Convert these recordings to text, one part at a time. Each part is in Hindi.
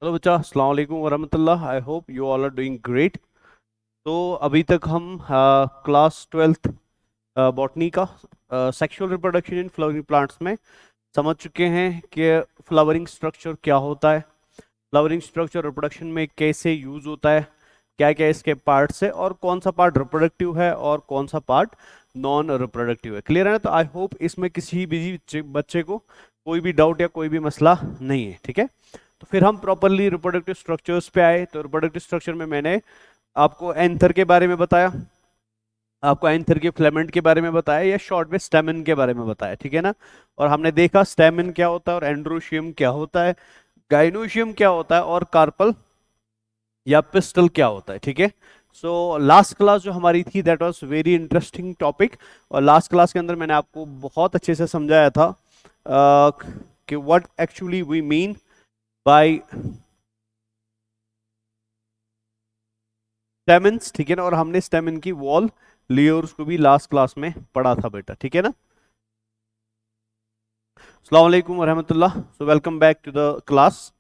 हेलो बच्चा, अस्सलाम वालेकुम वरहमतुल्लाह। I hope you all are doing great. तो अभी तक हम क्लास ट्वेल्थ बॉटनी का sexual reproduction in flowering plants में समझ चुके हैं कि फ्लावरिंग स्ट्रक्चर क्या होता है, फ्लावरिंग स्ट्रक्चर रिप्रोडक्शन में कैसे यूज होता है, क्या क्या इसके पार्ट्स है और कौन सा पार्ट रिप्रोडक्टिव है और कौन सा पार्ट नॉन रिप्रोडक्टिव है। क्लियर है ना? तो आई होप इसमें किसी भी बच्चे को कोई भी डाउट या कोई भी मसला नहीं है। ठीक है, तो फिर हम प्रॉपरली रिप्रोडक्टिव स्ट्रक्चर्स पे आए। तो रिप्रोडक्टिव स्ट्रक्चर में मैंने आपको एंथर के बारे में बताया, आपको एंथर के फिलामेंट के बारे में बताया या शॉर्ट में स्टेमन के बारे में बताया। ठीक है ना? और हमने देखा स्टेमन क्या होता है और एंड्रोशियम क्या होता है, गाइनोशियम क्या होता है और कार्पल या पिस्टल क्या होता है। ठीक है, सो लास्ट क्लास जो हमारी थी that was very interesting topic. और लास्ट क्लास के अंदर मैंने आपको बहुत अच्छे से समझाया था कि what actually we mean by stamens. ठीक है ना? और हमने स्टेमिन की वॉल लेयर्स को भी लास्ट क्लास में पढ़ा था बेटा। ठीक है ना? अस्सलाम वालेकुम वरहमतुल्लाह। So welcome back to the class.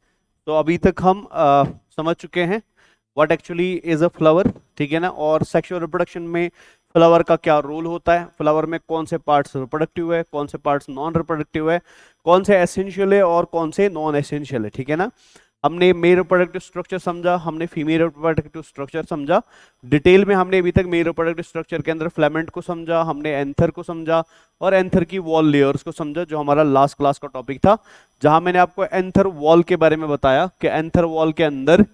तो अभी तक हम समझ चुके हैं what actually is a flower. ठीक है ना? और सेक्सुअल रिप्रोडक्शन में फ्लावर का क्या रोल होता है, फ्लावर में कौन से पार्ट्स रिप्रोडक्टिव है, कौन से पार्ट्स नॉन रिप्रोडक्टिव है, कौन से एसेंशियल है और कौन से नॉन एसेंशियल है। ठीक है ना? हमने मेल रिप्रोडक्टिव स्ट्रक्चर समझा, हमने फीमेल रिप्रोडक्टिव स्ट्रक्चर समझा। डिटेल में हमने अभी तक मेल रिप्रोडक्टिव स्ट्रक्चर के अंदर फिलामेंट को समझा, हमने एंथर को समझा और एंथर की वॉल लेयर्स को समझा, जो हमारा लास्ट क्लास का टॉपिक था, जहां मैंने आपको एंथर वॉल के बारे में बताया कि एंथर वॉल के अंदर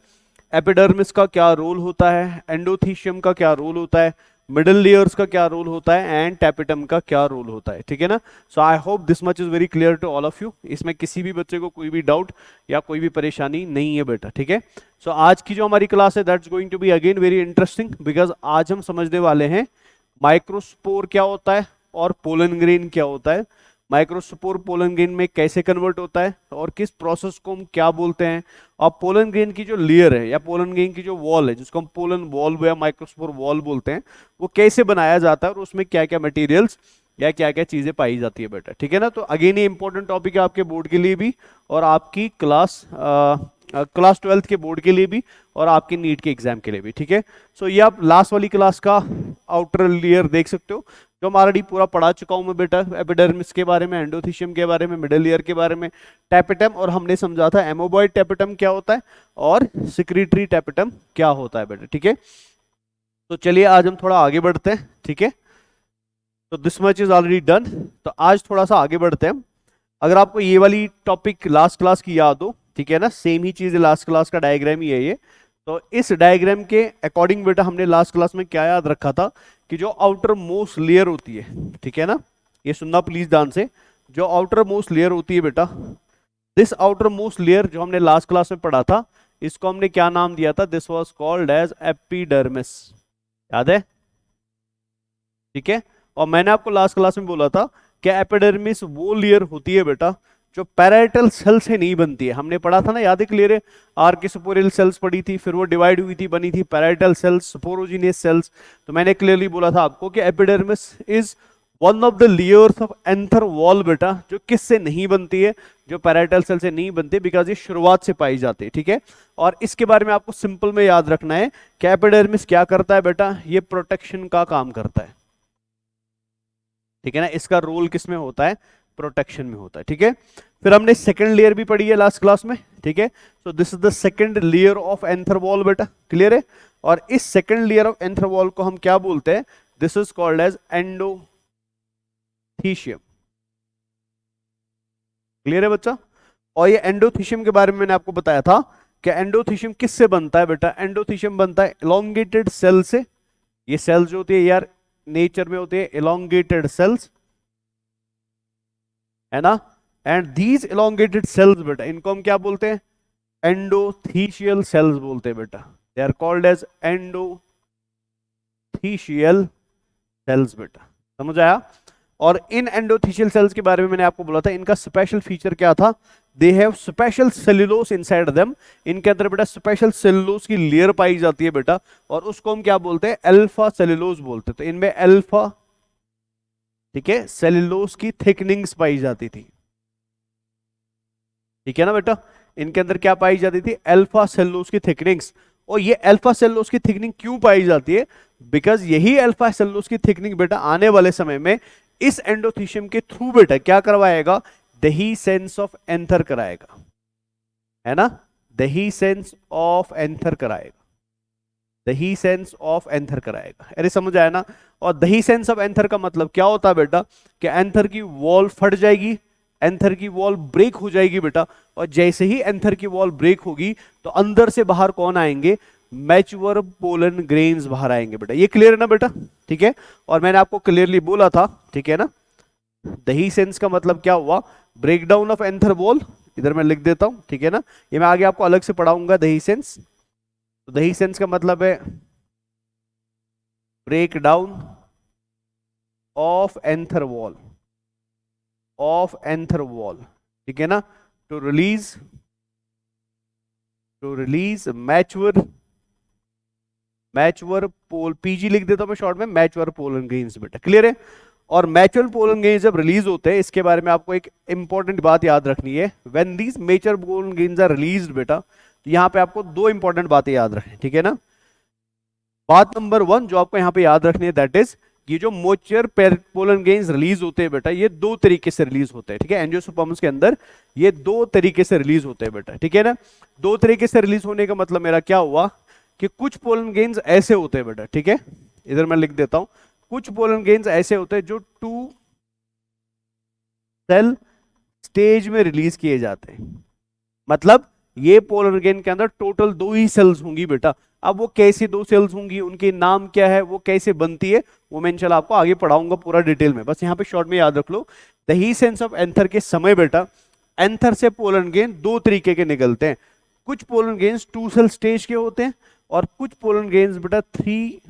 एपिडर्मिस का क्या रोल होता है, एंडोथीशियम का क्या रोल होता है, मिडल लेयर्स का क्या रोल होता है एंड टैपिटम का क्या रोल होता है। ठीक है ना? So I hope this much is very clear to all of you. इसमें किसी भी बच्चे को कोई भी डाउट या कोई भी परेशानी नहीं है बेटा। ठीक है, सो आज की जो हमारी क्लास है that's going to be again very interesting, because आज हम समझने वाले हैं माइक्रोस्पोर क्या होता है और पोलन ग्रेन क्या होता है, माइक्रोस्पोर पोलन ग्रेन में कैसे कन्वर्ट होता है और किस प्रोसेस को हम क्या बोलते हैं, और पोलन ग्रेन की जो लेयर है या पोलन ग्रेन की जो वॉल है जिसको हम पोलन वॉल या माइक्रोस्पोर वॉल बोलते हैं, वो कैसे बनाया जाता है और उसमें क्या क्या मटेरियल्स या क्या क्या चीजें पाई जाती है बेटा। ठीक है ना? तो अगेन ये इंपॉर्टेंट टॉपिक है आपके बोर्ड के लिए भी और आपकी क्लास ट्वेल्थ के बोर्ड के लिए भी और आपके नीट के एग्जाम के लिए भी। ठीक है, सो ये आप लास्ट वाली क्लास का आउटर लेयर देख सकते हो, जो मैं ऑलरेडी पूरा पढ़ा चुका हूं मैं बेटा, एपिडर्मिस के बारे में, एंडोथीशियम के बारे में, मिडल लेयर के बारे में, टैपिटम, और हमने समझा था एमोबॉइड टैपिटम क्या होता है और सिक्रीटरी टैपिटम क्या होता है बेटा। ठीक है, तो चलिए आज हम थोड़ा आगे बढ़ते हैं। ठीक है, तो this much is already done. तो आज थोड़ा सा आगे बढ़ते हैं। अगर आपको ये वाली टॉपिक लास्ट क्लास की याद हो, ठीक है ना, सेम ही चीज है, लास्ट क्लास का डायग्राम ही है ये। तो इस डायग्राम के अकॉर्डिंग बेटा हमने लास्ट क्लास में क्या याद रखा था कि जो आउटर मोस्ट लेयर होती है, ठीक है ना, ये सुनना प्लीज ध्यान से, जो आउटर मोस्ट लेयर होती है बेटा, दिस आउटर मोस्ट लेयर जो हमने लास्ट क्लास में पढ़ा था, इसको हमने क्या नाम दिया था? This was called as epidermis. याद है? ठीक है, और मैंने आपको लास्ट क्लास में बोला था कि एपिडर्मिस वो लेयर होती है बेटा जो पैराइटल सेल से नहीं बनती है। हमने पढ़ा था ना, याद है? क्लियर है? आर्किस्पोरियल सेल्स पढ़ी थी, फिर वो डिवाइड हुई थी, बनी थी पैराइटल सेल्स, स्पोरोजिनियस सेल्स। तो मैंने क्लियरली बोला था आपको कि epidermis is one of the layers of anther wall बेटा, जो किससे नहीं बनती है? जो पैराइटल सेल से नहीं बनती, बिकॉज ये शुरुआत से पाई जाती है। ठीक है, और इसके बारे में आपको सिंपल में याद रखना है कि एपिडर्मिस क्या करता है बेटा? ये प्रोटेक्शन का काम करता है। ठीक है ना? इसका रोल किस में होता है? प्रोटेक्शन में होता है। ठीक है, फिर हमने सेकंड लेयर भी पढ़ी है लास्ट क्लास में। ठीक है, so this is the second layer of anther wall बेटा। क्लियर है? और इस second layer of anther wall को हम क्या बोलते हैं? This is called as endothecium. Clear है बच्चा? और ये एंडोथीशियम के बारे में मैंने आपको बताया था कि एंडोथीशियम किससे बनता है बेटा? एंडोथीशियम बनता है एलोंगेटेड सेल से। ये सेल्स जो होती है यार, नेचर में होते हैं एलोंगेटेड सेल्स, है ना? एंड दीज एलोंगेटेड सेल्स बेटा, इनको हम क्या बोलते हैं? एंडोथीशियल सेल्स बोलते हैं बेटा। They are called as endothecial cells बेटा। समझ आया? और इन एंडोथीशियल सेल्स के बारे में मैंने आपको बोला था, इनका स्पेशल फीचर क्या था? They have special cellulose inside them. इनके अंदर बेटा स्पेशल सेल्यूलोस की लेयर पाई जाती है बेटा, और उसको हम क्या बोलते हैं? अल्फा सेल्यूलोस बोलते हैं। तो इनमें अल्फा, ठीक है, सेल्यूलोस की थिकनिंग्स पाई जाती थी। ठीक है ना बेटा? इनके अंदर क्या पाई जाती थी, अल्फा सेलुलोज की थिकनिंग्स। और ये अल्फा सेलुलोज की थिकनिंग क्यों पाई जाती है, बिकॉज यही अल्फा सेलुलोज की थिकनिंग बेटा आने वाले समय में इस एंडोथीशियम के थ्रू बेटा क्या करवाएगा, दही सेंस ऑफ एंथर कराएगा, है ना, दही सेंस ऑफ एंथर कराएगा, दही सेंस ऑफ एंथर कराएगा। अरे समझ आया ना। और दही सेंस ऑफ एंथर का मतलब क्या होता है बेटा, कि एंथर की वॉल फट जाएगी, एंथर की वॉल ब्रेक हो जाएगी बेटा, और जैसे ही एंथर की वॉल ब्रेक होगी तो अंदर से बाहर कौन आएंगे, मैच्योर पोलन ग्रेन्स बाहर आएंगे बेटा। ये क्लियर है ना बेटा, ठीक है। और मैंने आपको क्लियरली बोला था, ठीक है ना, दही सेंस का मतलब क्या हुआ, ब्रेकडाउन ऑफ एंथर वॉल, इधर मैं लिख देता हूं, ठीक है ना, ये मैं आगे आपको अलग से पढ़ाऊंगा दही सेंस। तो दही सेंस का मतलब है break down of anther wall, of anther wall, ठीक है ना, to release mature pollen, P G लिख देता हूं मैं शॉर्ट में, मैच्योर पोलन ग्रेन्स बेटा, क्लियर है। और मैच्योर पोलन ग्रेन्स जब रिलीज होते हैं, इसके बारे में आपको एक इंपॉर्टेंट बात याद रखनी है, when these mature pollen grains are released बेटा, तो यहां पे आपको दो इंपॉर्टेंट बातें याद रखनी, ठीक है ना। बात नंबर 1 जो आपको यहां पे याद रखनी है, दैट इज ये जो मैच्योर पोलन ग्रेन्स रिलीज होते हैं बेटा, ये दो तरीके से रिलीज होते हैं, ठीक है। एंजियोस्पर्म्स के अंदर ये दो तरीके से रिलीज होते हैं बेटा, ठीक है ना। दो तरीके से रिलीज होने का मतलब मेरा क्या हुआ, कि कुछ पोलन ग्रेन्स ऐसे होते हैं बेटा, ठीक है, इधर मैं लिख देता हूं, कुछ पोलन ग्रेन्स ऐसे होते हैं जो 2 सेल स्टेज में रिलीज किए जाते हैं। मतलब ये पोलन ग्रेन के अंदर टोटल 2 ही सेल्स होंगी बेटा। अब वो कैसी 2 सेल्स होंगी, उनके नाम क्या है, वो कैसे बनती है, वो मैं इंशाल्लाह आपको आगे पढ़ाऊंगा पूरा डिटेल में, बस यहाँ पे शॉर्ट में याद रख लो। दही सेंस ऑफ एंथर के समय बेटा एंथर से पोलन ग्रेन 2 तरीके के निकलते हैं। कुछ पोलन ग्रेन्स 2 सेल स्टेज के होते हैं और कुछ पोलन ग्रेन्स बेटा 3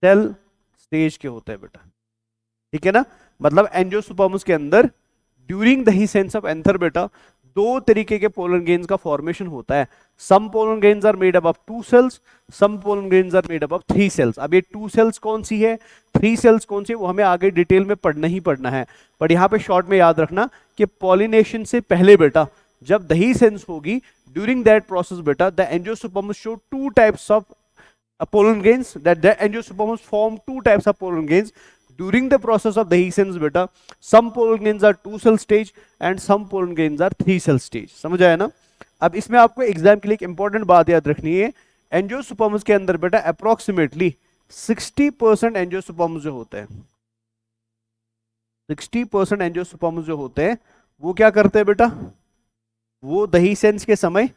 सेल स्टेज के होते हैं बेटा, ठीक है ना। मतलब एंजियोस्पर्म्स के अंदर ड्यूरिंग दही सेंस ऑफ एंथर बेटा 2 तरीके के पोलन ग्रेन्स का फॉर्मेशन होता है। Some pollen grains are made up of 2 cells, some pollen grains are made up of 3 cells. अब ये 2 सेल्स कौन सी है, 3 सेल्स कौन सी है, वो हमें आगे डिटेल में पढ़ना ही पढ़ना है, पर यहाँ पे शॉर्ट में याद रखना कि पॉलिनेशन से पहले बेटा जब दही सेंस होगी, ड्यूरिंग दैट प्रोसेस बेटा the angiosperms show 2 types of pollen grains, that the angiosperms form 2 types of pollen grains during the process of dahi sense beta. Some pollen grains are 2 cell stage and some pollen grains are 3 cell stage. समझ आया ना। अब इसमें आपको एग्जाम के लिए एक इंपॉर्टेंट बात याद रखनी है, एंजियोस्पर्म्स के अंदर बेटा अप्रोक्सीमेटली 60% एंजियोस्पर्म्स जो होते हैं, 60% एंजियोस्पर्म्स जो होते हैं वो क्या करते हैं बेटा, वो दही सेंस के समय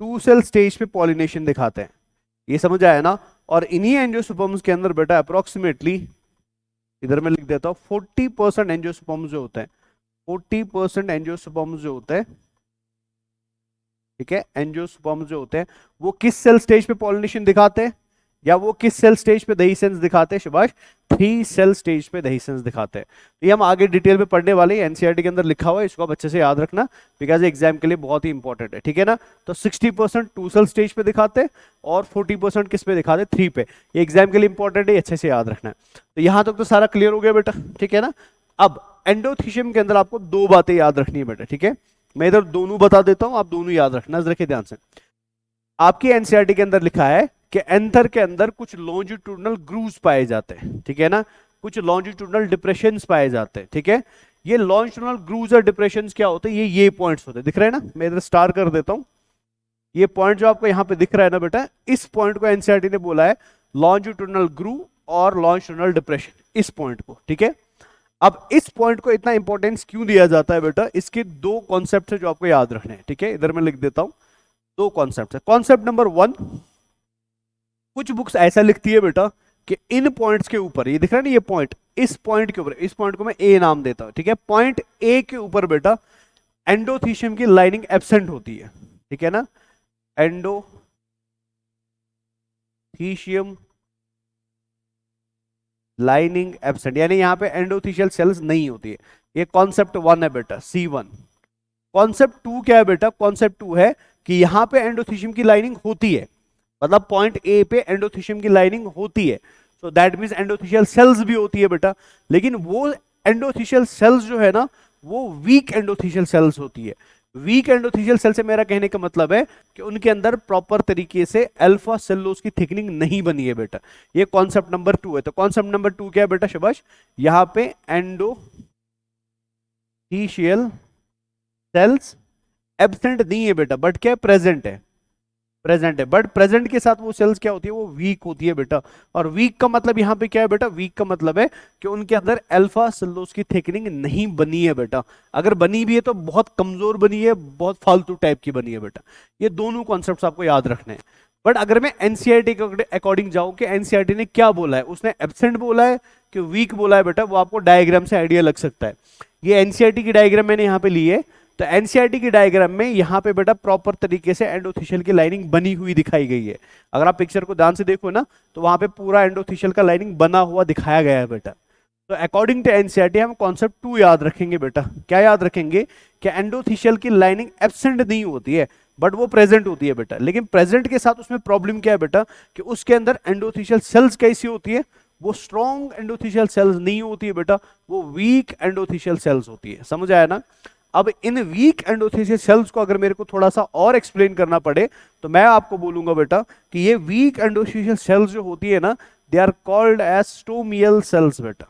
2 सेल स्टेज पे पॉलिनेशन दिखाते हैं। ये समझ आया ना। और इन्हीं एंजियोस्पर्म्स के अंदर बेटा अप्रोक्सीमेटली, इधर मैं लिख देता हूं, 40% एंजियोस्पर्म्स जो होते हैं, 40% एंजियोस्पर्म्स जो होते हैं, ठीक है, एंजियोस्पर्म्स जो होते हैं वो किस सेल स्टेज पे पॉलिनेशन दिखाते हैं, या वो किस सेल स्टेज पे दही सेंस दिखाते हैं, शाबाश, 3 सेल स्टेज पे दही सेंस दिखाते हैं। तो ये हम आगे डिटेल में पढ़ने वाले हैं, एनसीईआरटी के अंदर लिखा हुआ है, इसको आप अच्छे से याद रखना, बिकॉज एग्जाम के लिए बहुत ही इंपॉर्टेंट है, ठीक है ना। तो 60% 2 सेल स्टेज पे दिखाते हैं और 40% किस पे दिखाते हैं, 3 पे। ये एग्जाम के लिए इंपॉर्टेंट है, अच्छे से याद रखना है। तो यहां तक तो सारा क्लियर हो गया बेटा, ठीक है ना। अब एंडोथीशियम के अंदर आपको 2 बातें याद रखनी है बेटा, ठीक है। मैं इधर दोनों बता देता हूं, आप दोनों याद रखना, रखिए ध्यान से। आपकी एनसीईआरटी के अंदर लिखा है कि एंथर के अंदर कुछ लॉन्जिट्यूडनल ग्रूव्स पाए जाते हैं, ठीक है ना, कुछ लॉन्जिट्यूडनल डिप्रेशंस पाए जाते हैं, ठीक है। ये लॉन्जिट्यूडनल ग्रूव्स और डिप्रेशंस क्या होते हैं, ये पॉइंट्स होते हैं, दिख रहे हैं ना, मैं इधर स्टार कर देता हूं। ये पॉइंट जो आपको यहां पे दिख रहा है ना बेटा, इस पॉइंट को एनसीईआरटी ने बोला है लॉन्जिट्यूडनल ग्रूव और लॉन्जिट्यूडनल डिप्रेशन, इस पॉइंट को, ठीक है। अब इस पॉइंट को इतना इंपॉर्टेंस क्यों दिया जाता है बेटा, इसके 2 कॉन्सेप्ट है जो आपको याद रखने हैं, ठीक है। इधर मैं लिख देता हूं, 2 कॉन्सेप्ट है। कॉन्सेप्ट नंबर 1, कुछ बुक्स ऐसा लिखती है बेटा कि इन पॉइंट्स के ऊपर, ये दिख रहा है ना, ये पॉइंट, इस पॉइंट के ऊपर, इस पॉइंट को मैं ए नाम देता हूं, ठीक है। पॉइंट ए के ऊपर बेटा एंडोथीशियम की लाइनिंग एब्सेंट होती है, ठीक है ना, एंडोथीशियम लाइनिंग एब्सेंट, यानी यहां पे एंडोथीशियल सेल्स नहीं होती है। ये कॉन्सेप्ट 1 है बेटा, C1। कॉन्सेप्ट 2 क्या है बेटा, कॉन्सेप्ट 2 है कि यहां पे एंडोथीशियम की लाइनिंग होती है, मतलब पॉइंट ए पे एंडोथीशियम की लाइनिंग होती है, सो दैट मींस एंडोथीशियल सेल्स भी होती है बेटा। लेकिन वो एंडोथीशियल सेल्स जो है ना, वो वीक एंडोथीशियल सेल्स होती है। वीक एंडोथेलियल सेल से मेरा कहने का मतलब है कि उनके अंदर प्रॉपर तरीके से अल्फा सेलुलोज की थिकनिंग नहीं बनी है बेटा। ये कॉन्सेप्ट नंबर 2 है। तो कॉन्सेप्ट नंबर 2 क्या है बेटा शाबाश? यहां पे एंडोथेलियल सेल्स एब्सेंट नहीं है बेटा, बट क्या है? प्रेजेंट है। प्रेजेंट है, बट प्रेजेंट के साथ वो सेल्स क्या होती है? वो वीक होती है बेटा। और वीक का मतलब यहाँ पे क्या है बेटा? वीक का मतलब है कि उनके अंदर अल्फा सेलुलोज की थिकनिंग नहीं बनी है बेटा। अगर बनी भी है तो बहुत कमजोर बनी है, बहुत फालतू टाइप की बनी है बेटा। ये दोनों कॉन्सेप्ट्स आपको याद रखने हैं। बट अगर मैं एनसीईआरटी के अकॉर्डिंग जाऊं कि एनसीईआरटी ने क्या बोला है, उसने एब्सेंट बोला है कि वीक बोला है बेटा, वो आपको डायग्राम से आइडिया लग सकता है। ये एनसीईआरटी की डायग्राम मैंने यहाँ पे ली है। तो एनसीईआरटी की डायग्राम में यहाँ पे बेटा प्रॉपर तरीके से एंडोथेलियल की लाइनिंग बनी हुई दिखाई गई है। अगर आप पिक्चर को ध्यान से देखो ना, तो वहां पे पूरा एंडोथेलियल का लाइनिंग बना हुआ दिखाया गया है बेटा। तो अकॉर्डिंग टू एनसीईआरटी हम कॉन्सेप्ट 2 याद रखेंगे बेटा। क्या याद रखेंगे? कि एंडोथेलियल की लाइनिंग एब्सेंट नहीं होती है, बट वो प्रेजेंट होती है बेटा। लेकिन प्रेजेंट के साथ उसमें प्रॉब्लम क्या है बेटा? कि उसके अंदर एंडोथेलियल सेल्स कैसी होती है? वो स्ट्रॉन्ग एंडोथेलियल सेल्स नहीं होती है बेटा, वो वीक एंडोथेलियल सेल्स होती है। समझ आया ना? अब इन वीक एंडोथेलियल सेल्स को अगर मेरे को थोड़ा सा और एक्सप्लेन करना पड़े तो मैं आपको बोलूंगा बेटा कि ये वीक एंडोथेलियल सेल्स जो होती है ना, they are called as stomial cells बेटा।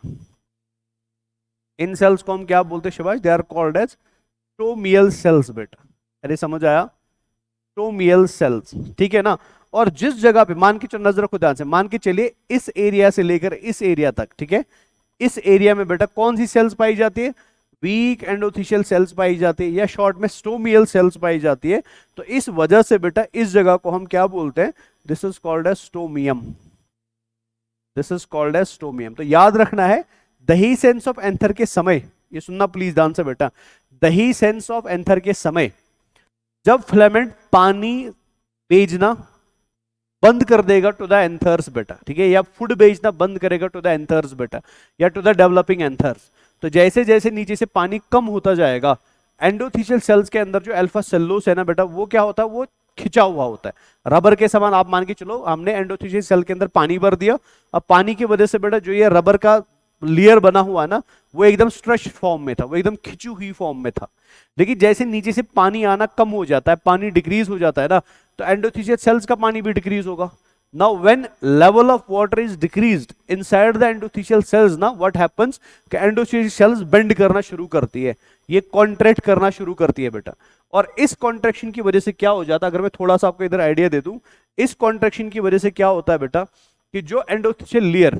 इन सेल्स को हम क्या बोलते हैं शाबाश? They are called as stomial cells बेटा। अरे समझ आया? स्टोमियल सेल्स, ठीक है ना। और जिस जगह पे मान के चलो, नजर रखो ध्यान से, मान के चलिए इस एरिया से लेकर इस एरिया तक, ठीक है, इस एरिया में बेटा कौन सी सेल्स पाई जाती है? वीक एंडोथेलियल सेल्स पाई जाती है, या शॉर्ट में स्टोमियल सेल्स पाई जाती है। तो इस वजह से बेटा इस जगह को हम क्या बोलते हैं? This is called as stomium. This is called as stomium. तो याद रखना है, दही सेंस ऑफ एंथर के समय, ये सुनना प्लीज ध्यान से बेटा, दही सेंस ऑफ एंथर के समय जब फिलामेंट पानी भेजना बंद कर देगा टू द एंथर्स बेटा, ठीक है, या फूड भेजना बंद करेगा टू द एंथर्स बेटा, या टू द डेवलपिंग एंथर्स, तो जैसे जैसे नीचे से पानी कम होता जाएगा, एंडोथेलियल सेल्स के अंदर जो अल्फा सेलुलोज है ना बेटा, वो क्या होता है? वो खिंचा हुआ होता है रबर के समान। आप मान के चलो, हमने एंडोथेलियल सेल के अंदर पानी भर दिया, अब पानी की वजह से बेटा जो ये रबर का लेयर बना हुआ ना, वो एकदम स्ट्रेच फॉर्म में था, वो एकदम खिंची हुई फॉर्म में था। लेकिन जैसे नीचे से पानी आना कम हो जाता है, पानी डिक्रीज हो जाता है ना, तो एंडोथेलियल सेल्स का पानी भी डिक्रीज होगा। Now when level of water is decreased inside the endothelial cells ना, what happens कि endothelial cells bend करना शुरू करती है, ये contract करना शुरू करती है बेटा। और इस contraction की वजह से क्या हो जाता है, अगर मैं थोड़ा सा आपको इधर आइडिया दे दूं, इस contraction की वजह से क्या होता है बेटा कि जो endothelial layer,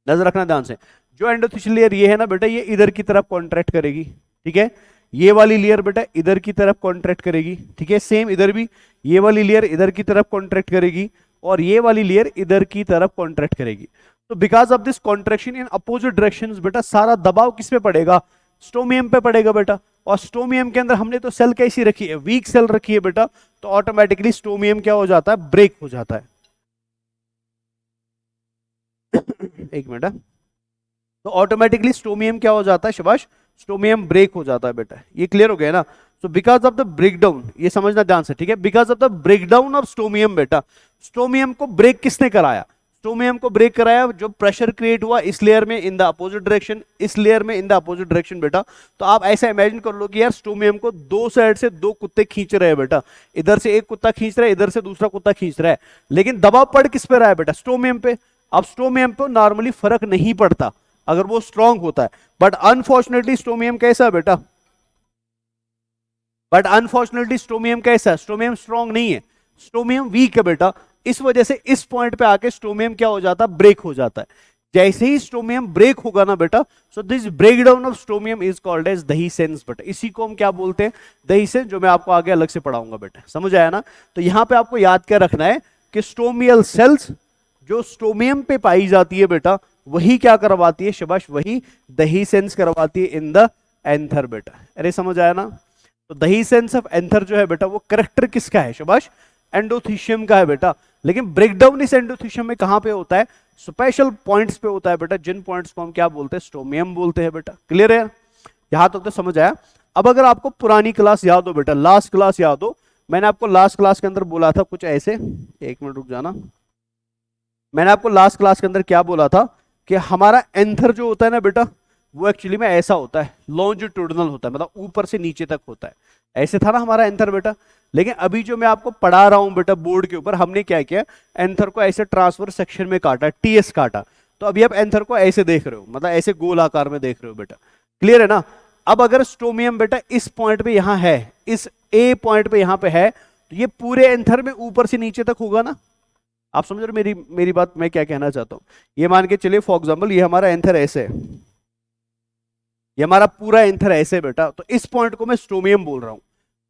नजर रखना ध्यान से, जो एंडोथेलियल लेयर ये है ना बेटा, ये इधर की तरफ कॉन्ट्रैक्ट करेगी, ठीक है। ये वाली लेयर बेटा इधर की तरफ कॉन्ट्रैक्ट करेगी, ठीक है। सेम इधर भी ये वाली लेयर इधर की तरफ कॉन्ट्रैक्ट करेगी, और ये वाली लेयर इधर की तरफ कॉन्ट्रैक्ट करेगी। तो because of this contraction in opposite directions बेटा, सारा दबाव किस पे पड़ेगा? स्टोमियम पे पड़ेगा बेटा। और स्टोमियम के अंदर हमने तो सेल कैसी रखी है? वीक सेल रखी है बेटा। तो ऑटोमेटिकली स्टोमियम क्या हो जाता है? ब्रेक हो जाता है। एक मिनट, तो ऑटोमेटिकली स्टोमियम क्या हो जाता है शाबाश? स्टोमियम ब्रेक हो जाता है बेटा। ये क्लियर हो गया ना? So because of the breakdown, ये समझना ध्यान से, ठीक है, because of the breakdown of stomium बेटा, स्टोमियम को ब्रेक किसने कराया? स्टोमियम को ब्रेक कराया जो प्रेशर क्रिएट हुआ इस लेयर में इन द अपोजिट डायरेक्शन, इस लेयर में इन द अपोजिट डायरेक्शन बेटा। तो आप ऐसा इमेजिन कर लो कि यार स्टोमियम को दो साइड से दो कुत्ते खींच रहे हैं बेटा, इधर से एक कुत्ता खींच रहा है, इधर से दूसरा कुत्ता खींच रहा है, लेकिन दबाव पड़ किस पे रहा है बेटा? स्टोमियम पे। अब स्टोमियम पे नॉर्मली फर्क नहीं पड़ता अगर वो स्ट्रांग होता है, बट अनफॉर्चुनेटली स्टोमियम कैसा है बेटा? बट अनफॉर्चुनेटली स्टोमियम कैसा है? स्टोमियम स्ट्रांग नहीं है, स्टोमियम वीक है बेटा। इस वजह से इस पॉइंट पे आके स्टोमियम क्या हो जाता है? ब्रेक हो जाता है। जैसे ही स्टोमियम ब्रेक होगा ना बेटा, so this breakdown of stomium is called as dehiscence बेटा। इसी को हम क्या बोलते हैं? दही सेंस, जो मैं आपको आगे अलग से पढ़ाऊंगा बेटा। समझ आया ना? तो यहां पे आपको याद क्या रखना है कि स्टोमियल सेल्स जो स्टोमियम पे पाई जाती है बेटा, वही क्या करवाती है शाबाश? वही दही सेंस करवाती है इन द एंथर बेटा। अरे समझ आया ना? तो दही सेंस ऑफ एंथर जो है बेटा, वो करेक्टर किसका है शाबाश? एंडोथीशियम का है बेटा। लेकिन ब्रेकडाउन इस एंडोथीशियम में कहां पे होता है? स्पेशल पॉइंट्स पे होता है बेटा, जिन पॉइंट्स को हम क्या बोलते हैं? स्टोमियम बोलते हैं बेटा। क्लियर है? यहां तक तो समझ आया। अब अगर आपको पुरानी क्लास याद हो बेटा, लास्ट क्लास याद हो, मैंने आपको लास्ट क्लास के अंदर बोला था कुछ ऐसे, एक मिनट रुक जाना, मैंने आपको लास्ट क्लास के अंदर क्या बोला था कि हमारा एंथर जो होता है ना बेटा, वो एक्चुअली में ऐसा होता है, लॉन्जिट्यूडनल होता है, मतलब ऊपर से नीचे तक होता है। ऐसे था ना हमारा एंथर बेटा। लेकिन अभी जो मैं आपको पढ़ा रहा हूं बेटा बोर्ड के ऊपर, हमने क्या किया, एंथर को ऐसे ट्रांसफर सेक्शन में काटा, टीएस काटा। तो अभी आप एंथर को ऐसे देख रहे हो, मतलब ऐसे गोल आकार में देख रहे हो बेटा। क्लियर है ना? अब अगर स्टोमियम बेटा इस पॉइंट पे यहां है, इस ए पॉइंट पे यहां पे है, तो ये पूरे एंथर में ऊपर से नीचे तक होगा ना। आप समझ रहे हो मेरी बात, मैं क्या कहना चाहता हूं। ये मान के चलिए फॉर एग्जांपल ये हमारा एंथर ऐसे है, ये हमारा पूरा एंथर ऐसे बेटा, तो इस पॉइंट को मैं स्टोमियम बोल रहा हूं।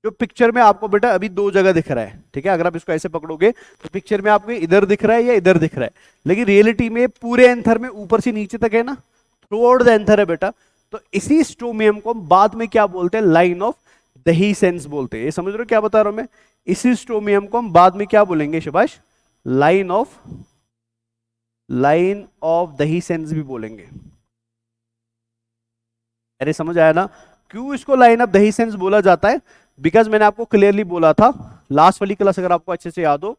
जो पिक्चर में आपको बेटा अभी दो जगह दिख रहा है, ठीक है, अगर आप इसको ऐसे पकड़ोगे तो पिक्चर में आपको इधर दिख रहा है या इधर दिख रहा है, लेकिन रियलिटी में पूरे एंथर में ऊपर से नीचे तक है ना, थ्रू आउट द एंथर है बेटा। तो इसी स्टोमियम को बाद में क्या बोलते हैं, लाइन ऑफ दहीसेंस बोलते हैं। ये समझ रहे हो क्या बता रहा हूं मैं? इसी स्टोमियम को हम बाद में क्या बोलेंगे शबाश, लाइन ऑफ दहीसेंस भी बोलेंगे। अरे समझ आया ना? क्यों इसको लाइन ऑफ दहीसेंस बोला जाता है? बिकॉज मैंने आपको क्लियरली बोला था लास्ट वाली क्लास, अगर आपको अच्छे से याद हो,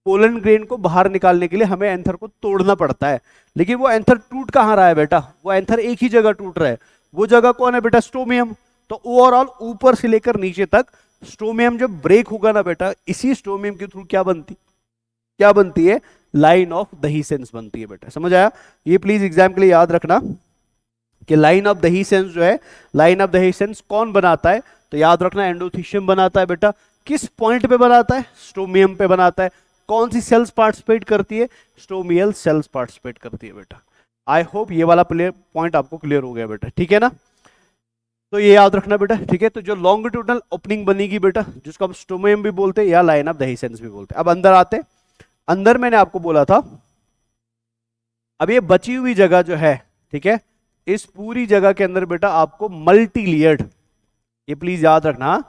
पोलन ग्रेन को बाहर निकालने के लिए हमें एंथर को तोड़ना पड़ता है। लेकिन वो एंथर टूट कहां रहा है बेटा, वो एंथर एक ही जगह टूट रहा है। वो जगह कौन है बेटा, स्टोमियम। तो ओवरऑल ऊपर से लेकर नीचे तक स्टोमियम जब ब्रेक होगा ना बेटा, इसी स्टोमियम के थ्रू क्या बनती है, लाइन ऑफ दहीसेंस बनती है बेटा। समझ आया? ये प्लीज एग्जाम के लिए याद रखना कि लाइन ऑफ दहीसेंस जो है, लाइन ऑफ दहीसेंस कौन बनाता है, तो याद रखना एंडोथीशियम बनाता है बेटा। किस पॉइंट पे बनाता है, स्टोमियम पे बनाता है। कौन सी सेल्स पार्टिसिपेट करती है, स्टोमियल सेल्स पार्टिसिपेट करती है बेटा। आई होप ये वाला पॉइंट आपको क्लियर हो गया बेटा, ठीक है ना? तो ये याद रखना बेटा, ठीक है। तो जो लॉन्गिट्यूडनल ओपनिंग बनेगी बेटा, जिसको हम स्टोमियम भी बोलते हैं या लाइन ऑफ दहीसेंस भी बोलते हैं। अब अंदर आते, अंदर मैंने आपको बोला था, अब ये बची हुई जगह जो है, ठीक है, इस पूरी जगह के अंदर बेटा आपको मल्टी लेयर्ड, ये प्लीज याद रखना,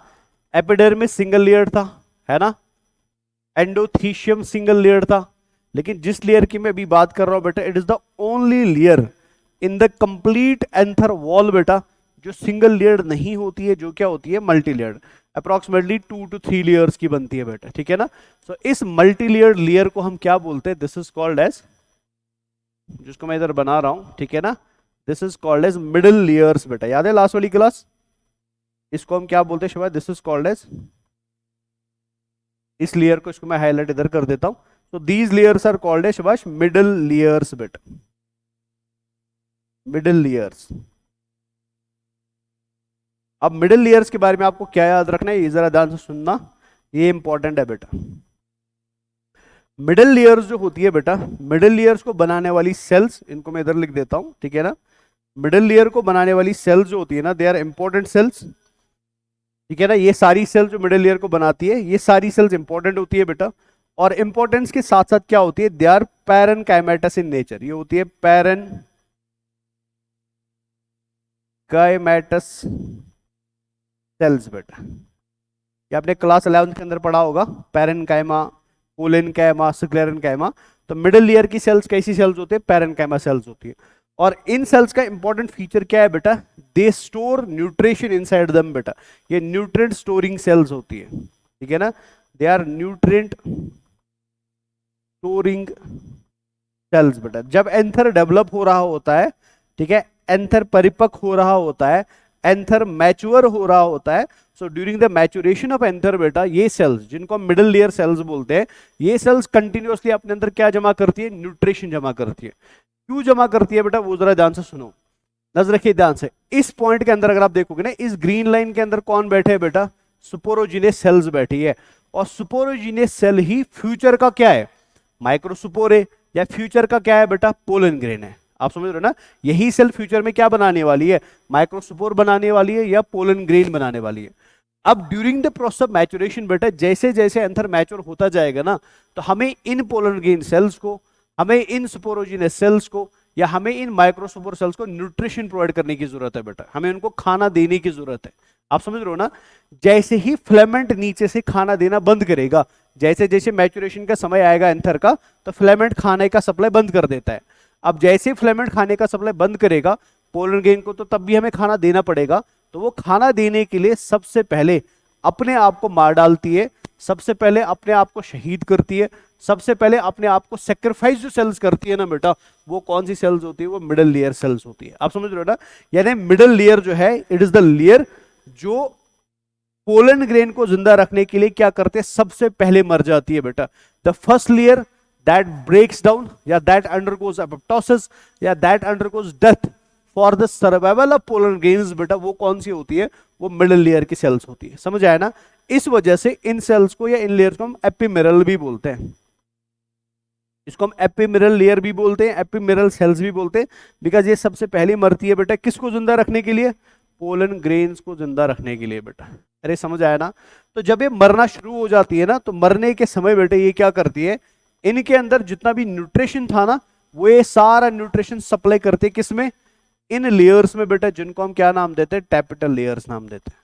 एपिडर्मिस सिंगल लेयर था, है ना, एंडोथीशियम सिंगल लेयर था, लेकिन जिस लेयर की मैं अभी बात कर रहा हूं बेटा, it is the only layer in the complete anther wall बेटा जो सिंगल लेयर नहीं होती है, जो क्या होती है, multi layer. Approximately 2 to 3 layers की बनती है बेटा, ठीक है ना। सो इस मल्टी लेयर को हम क्या बोलते हैं, दिस इज कॉल्ड एज, जिसको मैं इधर बना रहा हूं, ठीक है ना, this is called as middle layers बेटा। याद है लास्ट वाली क्लास, इसको हम क्या बोलते हैं शिवाय, दिस इज कॉल्ड एज, इस लेयर को, इसको मैं हाईलाइट इधर कर देता हूं। तो these layers are called as शिवाश मिडिल लेयर्स बेटा, मिडिल लेयर्स। अब मिडिल लेयर्स के बारे में आपको क्या याद रखना है, ये जरा ध्यान से सुनना, ये इंपॉर्टेंट है बेटा। मिडिल लेयर्स जो होती है बेटा, मिडिल लेयर्स को बनाने वाली सेल्स, इनको मैं इधर लिख देता हूं, ठीक है ना। मिडिल लेयर को बनाने वाली सेल्स जो होती है ना, दे आर इंपॉर्टेंट सेल्स, ठीक है ना। ये सारी सेल्स जो मिडिल लेयर को बनाती है, ये सारी सेल्स इंपॉर्टेंट होती है बेटा। और इंपॉर्टेंस के साथ साथ क्या होती है, they are parenchymatous in nature, ये होती है पैरेनकाइमेटस सेल्स बेटा। ये आपने क्लास 11th के अंदर पढ़ा होगा, पैरेनकाइमा, कोलेनकाइमा, स्क्लेरेनकाइमा। तो मिडिल लेयर की सेल्स कैसी सेल्स होती है, पैरेनकाइमा सेल्स होती है। और इन सेल्स का इंपॉर्टेंट फीचर क्या है बेटा, they store nutrition inside them बेटा, ये न्यूट्रिएंट स्टोरिंग सेल्स होती है, ठीक है ना। They are nutrient storing cells बेटा। जब एंथर डेवलप हो रहा होता है, ठीक है, एंथर परिपक्व हो रहा होता है, एंथर मैच्योर हो रहा होता है, so during the maturation of anther बेटा, ये सेल्स जिनको हम मिडिल लेयर सेल्स बोलते हैं, ये सेल्स कंटिन्यूअसली अपने अंदर क्या जमा करती है, न्यूट्रिशन जमा करती है। क्यों जमा करती है बेटा, वो जरा ध्यान से सुनो, नजर रखिए ध्यान से। इस पॉइंट के अंदर अगर आप देखोगे ना, इस ग्रीन लाइन के अंदर कौन बैठे हैं बेटा, सुपोरोजिनेस सेल्स बैठी है। और सुपोरोजिनेस सेल ही फ्यूचर का क्या है, माइक्रोसुपोरे, या फ्यूचर का क्या है बेटा, पोलन ग्रेन है। आप समझ रहे हो ना, यही सेल फ्यूचर में क्या बनाने वाली है, माइक्रोसुपोर बनाने वाली है या पोलन ग्रेन बनाने वाली है। अब during the process of maturation बेटा, जैसे जैसे एंथर मैच्योर होता जाएगा ना, तो हमें इन पोलन ग्रेन सेल्स को, हमें इन सुपोरोजिनेस सेल्स को, या हमें इन माइक्रोसुपोर सेल्स को न्यूट्रिशन प्रोवाइड करने की जरूरत है बेटा, हमें उनको खाना देने की जरूरत है। आप समझ रहे हो ना, जैसे ही फिलामेंट नीचे से खाना देना बंद करेगा, जैसे जैसे मैच्योरेशन का समय आएगा एंथर का, तो फिलामेंट खाने का सप्लाई बंद कर देता है। अब जैसे फिलामेंट खाने का सप्लाई बंद करेगा पोलन ग्रेन को, तो तब भी हमें खाना देना पड़ेगा। तो वो खाना देने के लिए सबसे पहले अपने आप को मार डालती है, सबसे पहले अपने आप को शहीद करती है, सबसे पहले अपने आप को सेक्रीफाइस जो सेल्स करती है ना बेटा, वो कौन सी सेल्स होती है? वो मिडल लेयर सेल्स होती है। आप समझ रहे हो ना? यानी मिडल लेयर जो है, इट इज द लेयर जो पोलन ग्रेन को जिंदा रखने के लिए क्या करते हैं? सबसे पहले मर जाती है बेटा। The first layer that breaks down या दैट अंडरगोज एपोप्टोसिस या that undergoes death for the survival of pollen grains बेटा, वो कौन सी होती है? वो मिडल लेयर की सेल्स होती है। समझ आया ना? इस वजह से इन सेल्स को या इन लेयर्स को हम एपिमिरल भी बोलते हैं। इसको हम एपिमिरल लेयर भी बोलते हैं, एपिमिरल सेल्स भी बोलते हैं, बिकॉज ये सबसे पहले मरती है बेटा किसको जिंदा रखने के लिए? पोलन ग्रेन्स को जिंदा रखने के लिए बेटा। अरे समझ आया ना? तो जब ये मरना शुरू हो जाती है ना, तो मरने के समय बेटे ये क्या करती है? इनके अंदर जितना भी न्यूट्रिशन था ना, वो ये सारा न्यूट्रिशन सप्लाई करते हैं किसमें? इन लेयर्स में बेटा, जिनको हम क्या नाम देते हैं? टैपिटल लेयर्स नाम देते हैं।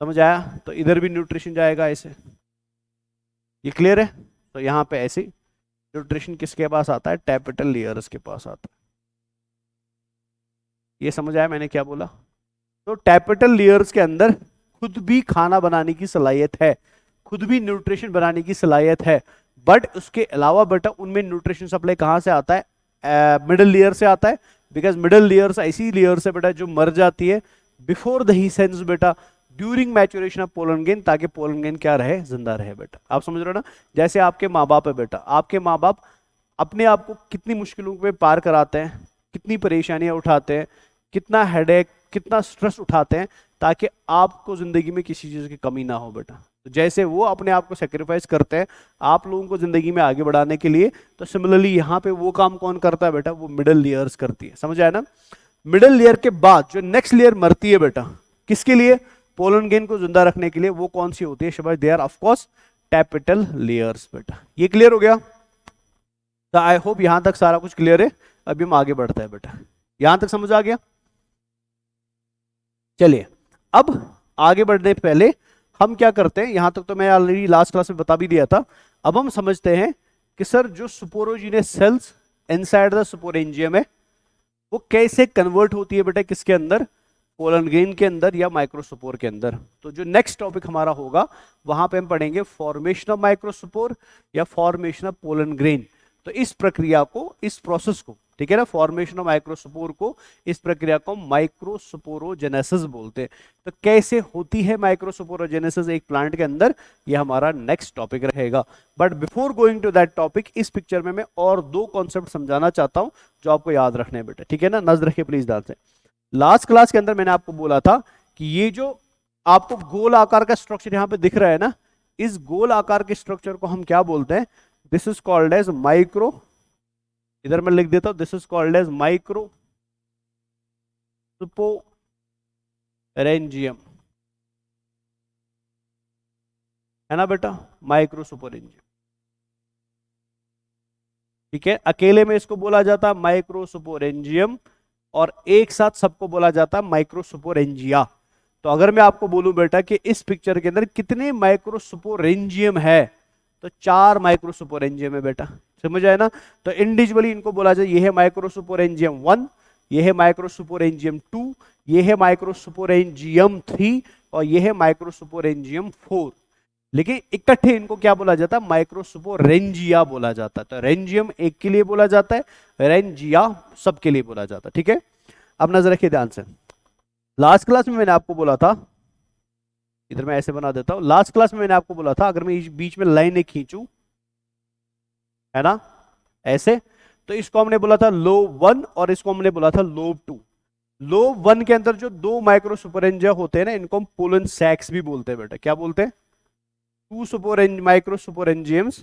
समझ आया? तो इधर भी न्यूट्रिशन जाएगा ऐसे। ये क्लियर है? तो यहाँ पे ऐसे न्यूट्रिशन किसके पास आता है? टैपिटल लेयर्स के पास आता है। ये समझ आया मैंने क्या बोला? तो टैपिटल लेयर्स के अंदर खुद भी खाना बनाने की सलाहियत है, खुद भी न्यूट्रिशन बनाने की सलाहियत है, बट उसके अलावा बेटा उनमें न्यूट्रिशन सप्लाई कहाँ से आता है? मिडल लेयर से आता है, बिकॉज मिडल लेयर्स ऐसी लेयर्स है बेटा जो मर जाती है बिफोर द हीसेंस बेटा, during maturation of pollen grain, ताकि पोलन ग्रेन क्या रहे? जिंदा रहे बेटा। आप समझ रहे हो ना? जैसे आपके माँ बाप है बेटा, आपके माँ बाप अपने आप को कितनी मुश्किलों पे पार कराते हैं, कितनी परेशानियां उठाते हैं, कितना हेडेक, कितना स्ट्रेस उठाते हैं, ताकि आपको जिंदगी में किसी चीज की कमी ना हो बेटा। तो जैसे वो अपने आप को सेक्रीफाइस करते हैं आप लोगों को जिंदगी में आगे बढ़ाने के लिए, तो सिमिलरली यहाँ पे वो काम कौन करता है बेटा? वो मिडल लेयर्स करती है। समझ आया ना? मिडल लेयर के बाद जो नेक्स्ट लेयर मरती है बेटा, किसके लिए? पोलन ग्रेन को जिंदा रखने के लिए। वो कौन सी होती है शाबाश? They are of course tapetal layers बेटा। ये क्लियर हो गया? तो आई होप यहां तक सारा कुछ क्लियर है। अभी हम आगे बढ़ते हैं बेटा। यहां तक समझ आ गया? चलिए अब आगे बढ़ने पहले हम क्या करते हैं, यहां तक तो मैं ऑलरेडी लास्ट क्लास में बता भी दिया था। अब हम समझते हैं कि सर जो सुपोरोजीनियस सेल्स इनसाइड द सुपोरेंजियम है वो कैसे कन्वर्ट होती है बेटा? किसके अंदर? पोलन ग्रेन के अंदर या माइक्रोस्पोर के अंदर। तो जो नेक्स्ट टॉपिक हमारा होगा वहां पे हम पढ़ेंगे फॉर्मेशन ऑफ माइक्रोस्पोर या फॉर्मेशन ऑफ पोलन ग्रेन। तो इस प्रक्रिया को, इस प्रोसेस को, ठीक है ना, फॉर्मेशन ऑफ माइक्रोस्पोर को, इस प्रक्रिया को माइक्रोस्पोरोजेनेसिस बोलते हैं। तो कैसे होती है माइक्रोस्पोरोजेनेसिस एक प्लांट के अंदर, ये हमारा नेक्स्ट टॉपिक रहेगा। But before going to that topic, इस पिक्चर में मैं और दो कॉन्सेप्ट समझाना चाहता हूं जो आपको याद रखने हैं बेटा, ठीक है ना? नजर रखिए प्लीज ध्यान से। लास्ट क्लास के अंदर मैंने आपको बोला था कि ये जो आपको गोल आकार का स्ट्रक्चर यहां पे दिख रहा है ना, इस गोल आकार के स्ट्रक्चर को हम क्या बोलते हैं? This is called as micro, इधर मैं लिख देता हूं, this is called as microsporangium, है ना बेटा? माइक्रो सुपोरेंजियम, ठीक है। अकेले में इसको बोला जाता है माइक्रो सुपोरेंजियम और एक साथ सबको बोला जाता है माइक्रोस्पोरेंजिया। तो अगर मैं आपको बोलूं बेटा कि इस पिक्चर के अंदर कितने माइक्रोस्पोरेंजियम है, तो 4 माइक्रोस्पोरेंजियम है बेटा। समझ आए ना? तो इंडिविजुअली इनको बोला जाए, ये है माइक्रोस्पोरेंजियम 1, ये है माइक्रोस्पोरेंजियम 2, ये है माइक्रोस्पोरेंजियम 3 और ये है माइक्रोस्पोरेंजियम 4। लेकिन इकट्ठे इनको क्या बोला जाता है? माइक्रोस्पोरेंजिया बोला जाता है। तो रेंजियम एक के लिए बोला जाता है, रेंजिया सबके लिए बोला जाता है, ठीक है। अब नजर रखिए ध्यान से। लास्ट क्लास में मैंने आपको बोला था, इधर मैं ऐसे बना देता हूं, लास्ट क्लास में मैंने आपको बोला था अगर मैं बीच में लाइनें खींचूं, है ना, ऐसे, तो इसको हमने बोला था लोब 1 और इसको हमने बोला था लोब 2। लोब 1 के अंदर जो 2 माइक्रोस्पोरेंजिया होते हैं ना, इनको हम पोलन सैक्स भी बोलते हैं बेटा। क्या बोलते हैं? 2 माइक्रोस्पोरेंजियम्स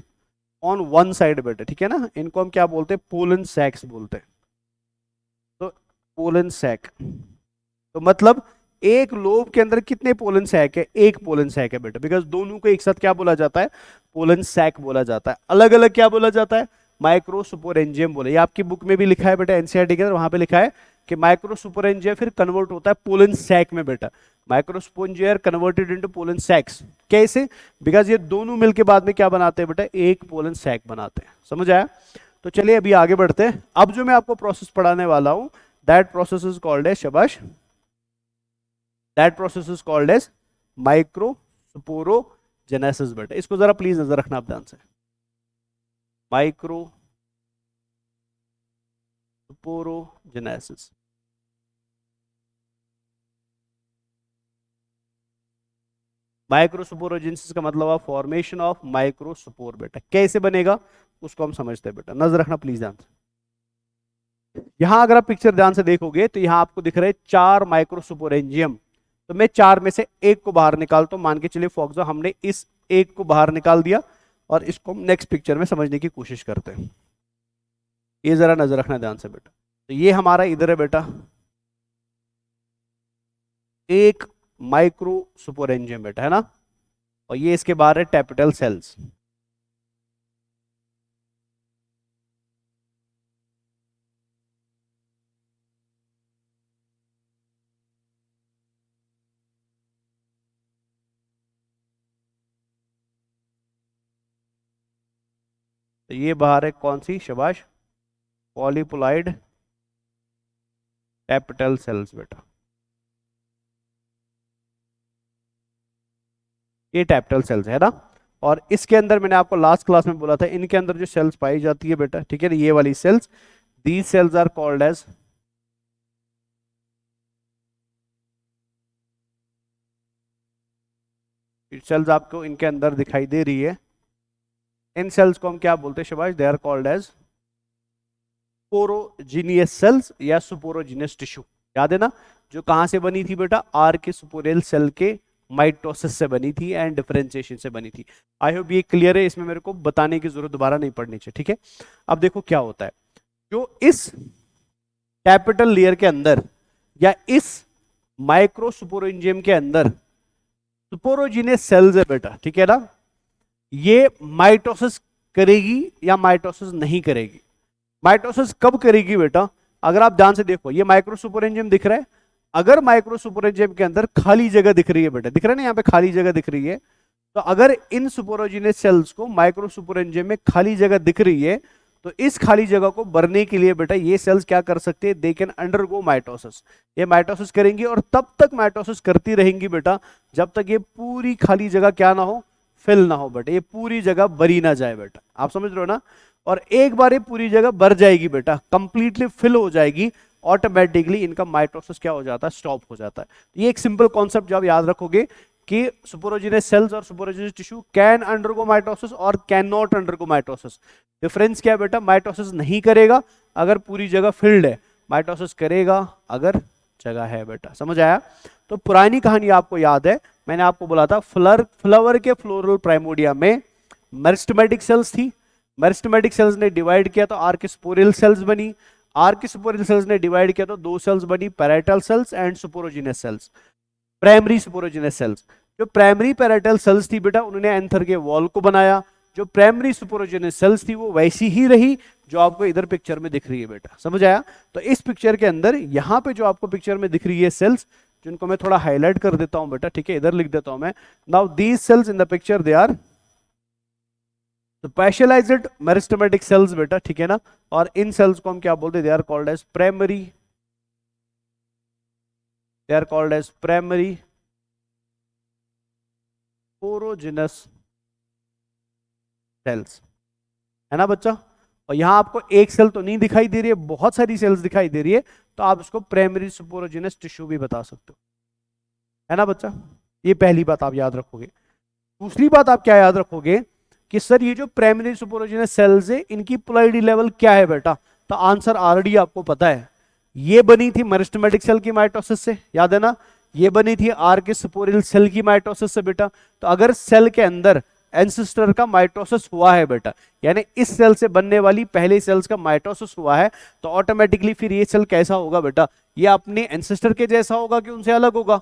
ऑन वन साइड बेटा, ठीक है ना, इनको हम क्या बोलते हैं? पोलन सैक्स बोलते हैं। तो पोलन सैक, तो मतलब एक लोब के अंदर कितने पोलन सैक है? एक पोलन सैक है बेटा, बिकॉज दोनों को एक साथ क्या बोला जाता है? पोलन सैक बोला जाता है। अलग अलग क्या बोला जाता है? माइक्रोस्पोरेंजियम बोले। ये आपकी बुक में भी लिखा है बेटा, एनसीईआरटी के अंदर, वहां पे लिखा है कि माइक्रोस्पोरेंजिया फिर कन्वर्ट होता है पोलन सैक में बेटा। Microsporangia converted into pollen sacs. कैसे? बिकॉज ये दोनों मिलके बाद में क्या बनाते हैं बेटा? एक पोलन सैक बनाते हैं। समझ आया? तो चलिए अभी आगे बढ़ते हैं। अब जो मैं आपको प्रोसेस पढ़ाने वाला हूं, that process is called as, शाबाश, that process is called as microsporogenesis. Genesis बेटा, इसको जरा प्लीज नजर रखना आप ध्यान से। माइक्रो स्पोरोजेनेसिस, माइक्रोस्पोरोजेनेसिस का मतलब है फॉर्मेशन ऑफ माइक्रोस्पोर बेटा। कैसे बनेगा उसको हम समझते हैं बेटा, नजर रखना प्लीज ध्यान से। यहां अगर आप पिक्चर ध्यान से देखोगे तो यहां आपको दिख रहे हैं 4 माइक्रोस्पोरेंजियम। तो मैं 4 में से एक को बाहर निकालता हूं, मान के चलिए फॉर एग्जाम्पल हमने इस एक को बाहर निकाल दिया और इसको हम नेक्स्ट पिक्चर में समझने की कोशिश करते हैं। ये जरा नजर रखना ध्यान से बेटा। तो ये हमारा इधर है बेटा एक माइक्रोस्पोरेंजियम बेटा, है ना, और ये इसके बाहर है टैपिटल सेल्स। तो ये बाहर है कौन सी, शाबाश, पॉलीपोलाइड टैपिटल सेल्स बेटा, ये टैपिटल सेल्स है ना। और इसके अंदर मैंने आपको लास्ट क्लास में बोला था इनके अंदर जो सेल्स पाई जाती है बेटा, ठीक है ना, ये वाली cells, these cells are called as cells, आपको इनके अंदर दिखाई दे रही है। इन सेल्स को हम क्या बोलते हैं शाबाश, they are called as sporogenous cells या सुपोरोजिनियस टिश्यू। याद है ना, जो कहां से बनी थी बेटा, आर के सुपोरियल सेल के माइटोसिस से बनी थी एंड डिफरेंशिएशन से बनी थी। आई होप ये क्लियर है, इसमें मेरे को बताने की जरूरत दोबारा नहीं पड़नी चाहिए, ठीक है। अब देखो क्या होता है, जो इस कैपिटल लेयर के अंदर या इस माइक्रोस्पोरेंजियम के अंदर सुपोरोजिनियस सेल्स है बेटा, ठीक है ना, ये माइटोसिस करेगी या माइटोसिस नहीं करेगी। माइटोसिस कब करेगी बेटा, अगर आप ध्यान से देखो ये माइक्रोस्पोरेंजियम दिख रहा है, अगर माइक्रोस्पोरेंजियम के अंदर खाली जगह दिख रही है बेटा, दिख रहा है ना यहाँ पे खाली जगह दिख रही है, तो अगर इन सुपोरोजिनियस सेल्स को माइक्रोस्पोरेंजियम में खाली जगह दिख रही है तो इस खाली जगह को भरने के लिए बेटा ये सेल्स क्या कर सकते हैं, दे कैन अंडरगो माइटोसिस। ये माइटोसिस करेंगी और तब तक माइटोसिस करती रहेंगी बेटा जब तक ये पूरी खाली जगह क्या ना हो, फिल ना हो बेटा, ये पूरी जगह भरी ना जाए बेटा, आप समझ रहे हो ना। और एक बार ये पूरी जगह भर जाएगी बेटा, कंप्लीटली फिल हो जाएगी, ऑटोमेटिकली इनका माइटोसिस क्या हो जाता है, स्टॉप हो जाता है। ये एक सिंपल कॉन्सेप्ट जो आप याद रखोगे कि सुपोरोजिनस सेल्स और सुपोरोजिनस टिश्यू कैन अंडरगो माइटोसिस और can not undergo mitosis. Difference क्या है बेटा, माइटोसिस नहीं करेगा अगर पूरी जगह फिल्ड है, माइटोसिस करेगा अगर जगह है बेटा, समझ आया। तो पुरानी कहानी आपको याद है, मैंने आपको बोला था फ्लावर के फ्लोरल प्राइमोडिया में मेरिस्टेमेटिक सेल्स थी, मेरिस्टेमेटिक सेल्स ने डिवाइड किया तो आर्किस्पोरियल सेल्स बनी, आर्किस्पोरियल सेल्स ने डिवाइड किया तो 2 सेल्स बनी, parietal cells and sporogenous cells, primary sporogenous cells. जो प्राइमरी पैराइटल सेल्स थी बेटा उन्होंने एंथर के वॉल को बनाया, जो प्राइमरी सुपोरोजिनस सेल्स थी वो वैसी ही रही जो आपको इधर पिक्चर में दिख रही है बेटा, समझ आया। तो इस पिक्चर के अंदर यहाँ पे जो आपको पिक्चर में दिख रही है सेल्स, जिनको मैं थोड़ा हाईलाइट कर देता हूं बेटा, ठीक है, इधर लिख देता हूं मैं, now these cells in the picture they are specialized meristematic cells बेटा, ठीक है ना। और इन सेल्स को हम क्या बोलते हैं, they are called as primary, they are called as primary sporogenous cells, है ना बच्चा। और यहां आपको एक सेल तो नहीं दिखाई दे रही है, बहुत सारी सेल्स दिखाई दे रही है, तो आप इसको प्राइमरी सुपोरोजिनस टिश्यू भी बता सकते हो, है ना बच्चा। ये पहली बात आप याद रखोगे। दूसरी बात आप क्या याद रखोगे कि सर ये जो प्राइमरी सुपोरोजिनस सेल्स है इनकी पोलैरिटी लेवल क्या है बेटा, तो आंसर ऑलरेडी आपको पता है, ये बनी थी मेरिस्टेमेटिक सेल की माइटोसिस से, याद है ना, ये बनी थी आर्किस्पोरियल सेल की माइटोसिस से बेटा। तो अगर सेल के अंदर एंसेस्टर का माइटोसिस हुआ है बेटा, यानी इस सेल से बनने वाली पहले सेल्स का माइटोसिस हुआ है, तो ऑटोमेटिकली फिर ये सेल कैसा होगा बेटा, ये अपने एंसेस्टर के जैसा होगा कि उनसे अलग होगा,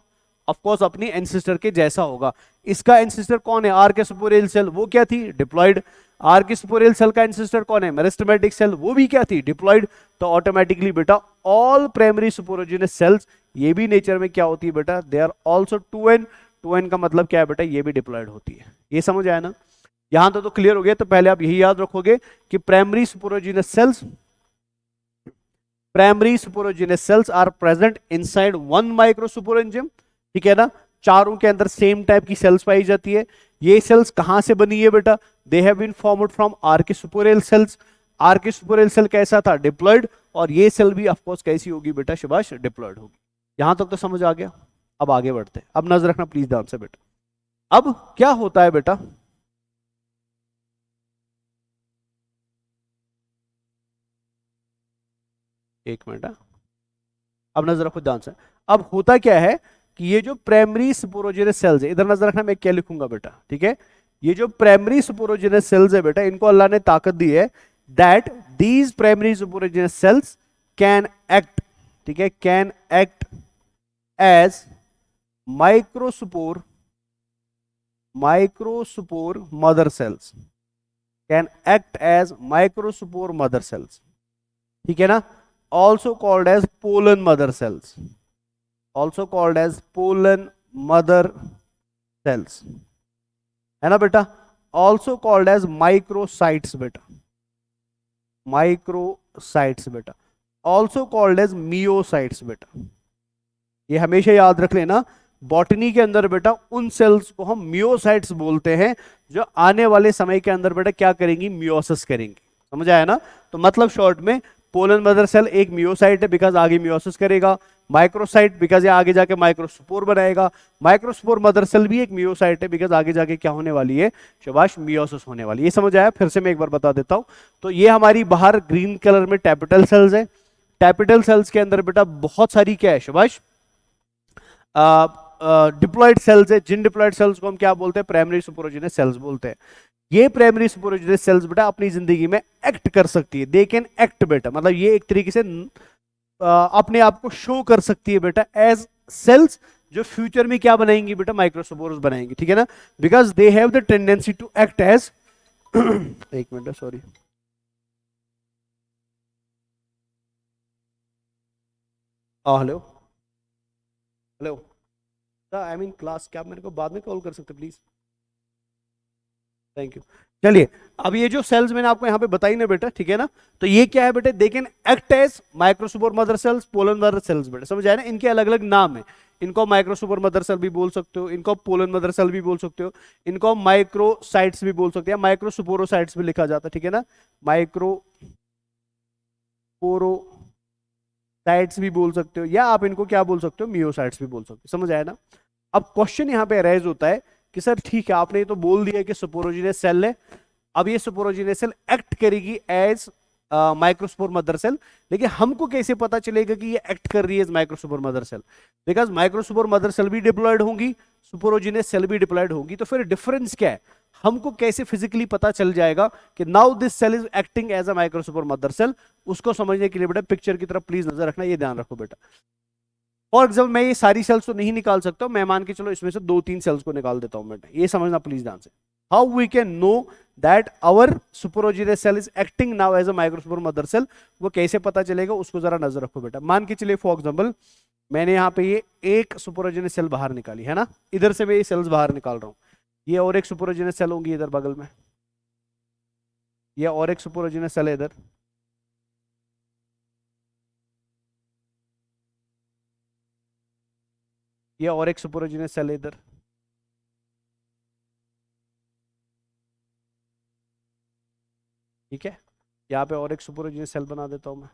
ऑफ कोर्स अपनी एंसेस्टर के जैसा होगा। इसका एंसेस्टर कौन है, आर्किस्पोरियल सेल, वो क्या थी, डिप्लॉइड। आर्किस्पोरियल सेल का एंसेस्टर कौन है, मेरिस्टेमेटिक सेल, वो भी क्या थी, डिप्लॉइड। तो ऑटोमेटिकली बेटा ऑल प्राइमरी सुपोरोजिनस सेल्स ये भी नेचर में क्या होती है बेटा, they are also 2n, 2n का मतलब क्या है बेटा, ये भी डिप्लॉइड होती है। ये समझ आया ना, यहां तो क्लियर हो गया। तो पहले आप यही याद रखोगे कि primary sporogenous cells, primary sporogenous cells are present inside one microsporangium, ठीक है ना। चारों के अंदर सेम टाइप की सेल्स पाई जाती है। ये सेल्स कहां से बनी है बेटा? They have been formed from archesporial cells. Archesporial cell कैसा था? डिप्लॉयड। और ये सेल भी ऑफकोर्स कैसी होगी बेटा सुभाष? डिप्लॉयड होगी। यहां तक तो समझ आ गया। अब आगे बढ़ते हैं, अब नजर रखना प्लीज ध्यान से बेटा। अब क्या होता है बेटा, एक मिनट, अब नजर रखो ध्यान से। अब होता क्या है कि ये जो प्राइमरी स्पोरोजेनस सेल्स है, इधर नजर रखना मैं क्या लिखूंगा बेटा, ठीक है। ये जो प्राइमरी स्पोरोजेनस सेल्स है बेटा, इनको अल्लाह ने ताकत दी है that these primary sporogenous cells can act, ठीक है, can act as microspore mother cells, can act as microspore mother cells, ठीक है ना। also called as pollen mother cells, also called as pollen mother cells, है ना बेटा। also called as microcytes बेटा, microcytes बेटा, also called as myocytes बेटा। ये हमेशा याद रख लेना, बॉटनी के अंदर बेटा उन सेल्स को हम मियोसाइट्स बोलते हैं जो आने वाले समय के अंदर बेटा क्या करेंगी? मियोसिस करेंगी। समझ आया ना? तो मतलब शॉर्ट में पोलन मदर सेल एक मियोसाइट है बिकॉज आगे मियोसिस करेगा, माइक्रोसाइट बिकॉज ये आगे जाके माइक्रोस्पोर बनाएगा, माइक्रोस्पोर मदर सेल भी एक मियोसाइट है बिकॉज आगे जाके क्या होने वाली है शाबाश? मियोसिस होने वाली है। ये समझ आया? फिर से मैं एक बार बता देता हूं। तो ये हमारी बाहर ग्रीन कलर में टैपिटल सेल्स है। टैपिटल सेल्स के अंदर बेटा बहुत सारी क्या है शाबाश? डिप्लॉयड सेल्स है। जिन डिप्लॉयड सेल्स को हम क्या बोलते हैं? प्राइमरी सुपरओजेनस सेल्स बोलते हैं। ये प्राइमरी सुपरओजेनस सेल्स बेटा अपनी जिंदगी में एक्ट कर सकती है। दे कैन एक्ट बेटा, मतलब ये एक तरीके से अपने आप को शो कर सकती है बेटा एज सेल्स जो फ्यूचर में क्या बनाएंगी बेटा? माइक्रोस्पोर्स बनाएंगी, ठीक है ना। Because they have the tendency to act as एक मिनट sorry, hello hello, I mean class, क्या आप मेरे को बाद में कॉल कर सकते प्लीज? Thank you. चलिए, अब ये जो सेल्स मैंने आपको यहाँ पे बताई ना बेटा, ठीक है ना, तो ये क्या है बेटा? They can act as microspore mother cells, pollen mother cells बेटा। समझ आया ना? इनके अलग अलग नाम है। इनको माइक्रोस्पोर मदर सेल भी बोल सकते हो, इनको पोलन मदर सेल भी बोल सकते हो, इनको माइक्रोसाइट्स भी बोल सकते हैं, माइक्रोस्पोरोसाइट्स भी लिखा जाता है, ठीक है ना। माइक्रोस्पोरोसाइट्स भी बोल सकते हो, या आप इनको क्या बोल सकते हो? मियोसाइट्स भी बोल सकते हो। समझ आया ना? अब क्वेश्चन यहाँ पे अराइज होता है कि सर ठीक है, आपने ये तो बोल दिया कि स्पोरोजिनस सेल है, अब ये स्पोरोजिनस सेल एक्ट करेगी एज माइक्रोस्पोर मदर सेल, लेकिन हमको कैसे पता चलेगा कि ये एक्ट कर रही है as microspore mother cell? Because microspore mother cell भी डिप्लॉयड होंगी, स्पोरोजिनस सेल भी डिप्लॉयड होगी, तो फिर डिफरेंस क्या है? हमको कैसे फिजिकली पता चल जाएगा कि now this cell is acting as a microspore mother cell? उसको समझने के लिए बेटा पिक्चर की तरफ प्लीज नजर रखना, ये ध्यान रखो बेटा। फॉर एग्जाम्पल मैं ये सारी सेल्स तो नहीं निकाल सकता, मैं मान के चलो इसमें से 2-3 सेल्स को निकाल देता हूं बेटा, ये समझना प्लीज ध्यान से। How we can know that our sporogenous cell is acting now as a microspore mother cell? वो कैसे पता चलेगा उसको जरा नजर रखो बेटा। मान के चलिए फॉर एग्जाम्पल मैंने यहाँ पे ये एक सुपरओजिनस सेल बाहर निकाली है ना, इधर से मैं ये सेल्स बाहर निकाल रहा हूँ, ये और एक सुपरओजिनस सेल होंगी इधर बगल में, ये और एक सुपरओजिनस सेल है इधर, ये और एक सुपरओजिनस सेल है इधर, ठीक है। यहाँ पे और एक सुपरओजिनस सेल बना देता हूं मैं,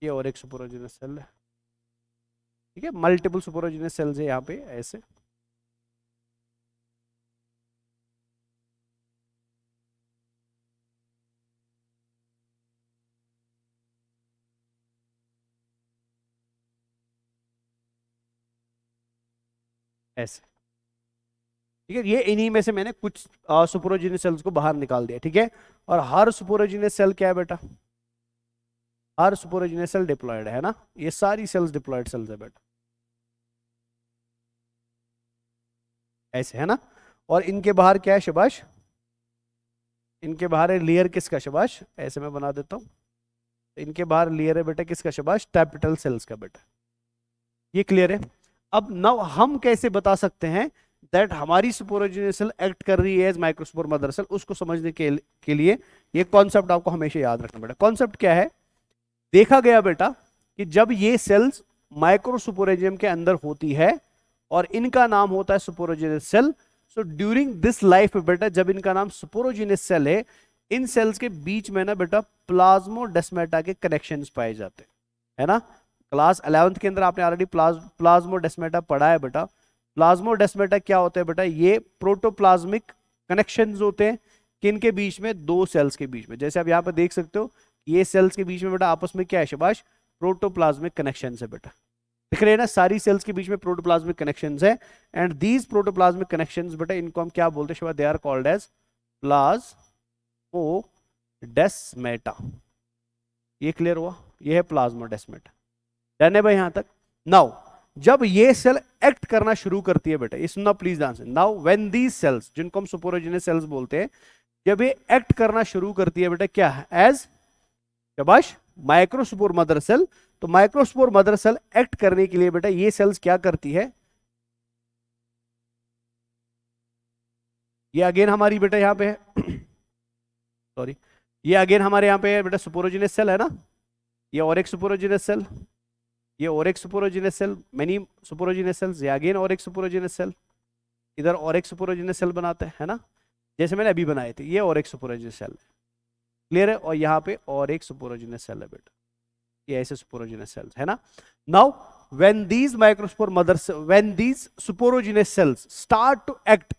ये और एक सुपरओजिनस सेल है, ठीक है। मल्टीपल सुपरओजिनस सेल्स है यहाँ पे ऐसे, ऐसे, ठीक है। ये इन्हीं में से मैंने कुछ सुपरओजिनस सेल्स को बाहर निकाल दिया, ठीक है। और हर सुपरओजिनस सेल क्या है बेटा? हर सुपरओजिनस सेल डिप्लॉयड है ना, ये सारी सेल्स डिप्लॉयड सेल्स है बेटा, ऐसे है ना। और इनके बाहर क्या है शबाश? इनके बाहर है लेयर किसका शबाश? ऐसे मैं बना देता हूं, इनके बाहर लेयर है बेटा किसका शबाश? टैपिटल सेल्स का बेटा। ये क्लियर है? अब नाउ हम कैसे बता सकते हैं दैट हमारी सुपरओजिनस सेल एक्ट कर रही है एज माइक्रोस्पोर मदर सेल? उसको समझने के लिए ये कॉन्सेप्ट आपको हमेशा याद रखना बेटा। कॉन्सेप्ट क्या है? देखा गया बेटा कि जब ये सेल्स माइक्रोस्पोरेंजियम के अंदर होती है और इनका नाम होता है sporogenous cell. So during this life बेटा, जब इनका नाम स्पोरोजेनियस सेल है, इन सेल्स के बीच में ना बेटा प्लाज्मोडेस्माटा के कनेक्शंस पाए जाते हैं, है ना। क्लास 11th के अंदर आपने ऑलरेडी प्लाज्मोडेस्माटा पढ़ा है बेटा। प्लाज्मोडेस्माटा क्या होता है बेटा, ये प्रोटोप्लाज्मिक कनेक्शंस होते हैं किनके बीच में, दो सेल्स के बीच में। जैसे आप यहाँ पर देख सकते हो, ये सेल्स के बीच में बेटा आपस में क्या है शबाश, प्रोटोप्लाज्मिक कनेक्शन है बेटा। दिख रहे हैं ना, सारी सेल्स के बीच में प्रोटोप्लाज्मिक कनेक्शंस है। एंड दीज प्रोटोप्लाज्मिक कनेक्शंस बेटा, इनको हम क्या बोलते हैं शबाश, they are called as plasmodesmata. ये क्लियर हुआ, ये है प्लाज्मोडेस्माटा। डन है भाई यहां तक। नाउ जब ये सेल एक्ट करना शुरू करती है बेटा, ये सुनना प्लीज ध्यान से। नाउ व्हेन दीज सेल्स, जिनको हम सुपोरोजेनियस सेल्स बोलते हैं, जब ये एक्ट करना शुरू करती है बेटा, क्या है, एज शाबाश माइक्रोस्पोर मदर सेल। तो माइक्रोस्पोर मदर सेल एक्ट करने के लिए बेटा ये सेल्स क्या करती है, ये अगेन हमारी बेटा यहां पे है सॉरी, ये अगेन हमारे यहां पे है बेटा सुपोरोजेनियस सेल है ना, ये और एक सुपोरोजेनियस सेल, ये और एक सुपोरोजेनियस सेल, मेनी सुपोरोजेनियस सेल्स, ये अगेन और एक सुपोरोजेनियस सेल, इधर और एक सुपोरोजेनियस सेल बनाते हैं, है ना, जैसे मैंने अभी बनाए थे। ये और एक सुपोरोजेनियस सेल, क्लियर है, और यहाँ पे और एक सुपोरोजेनियस सेल है बेटा, ये ऐसे सुपोरोजेनियस सेल्स है ना। Now when these microspore mother, when these sporogenous cells start to act,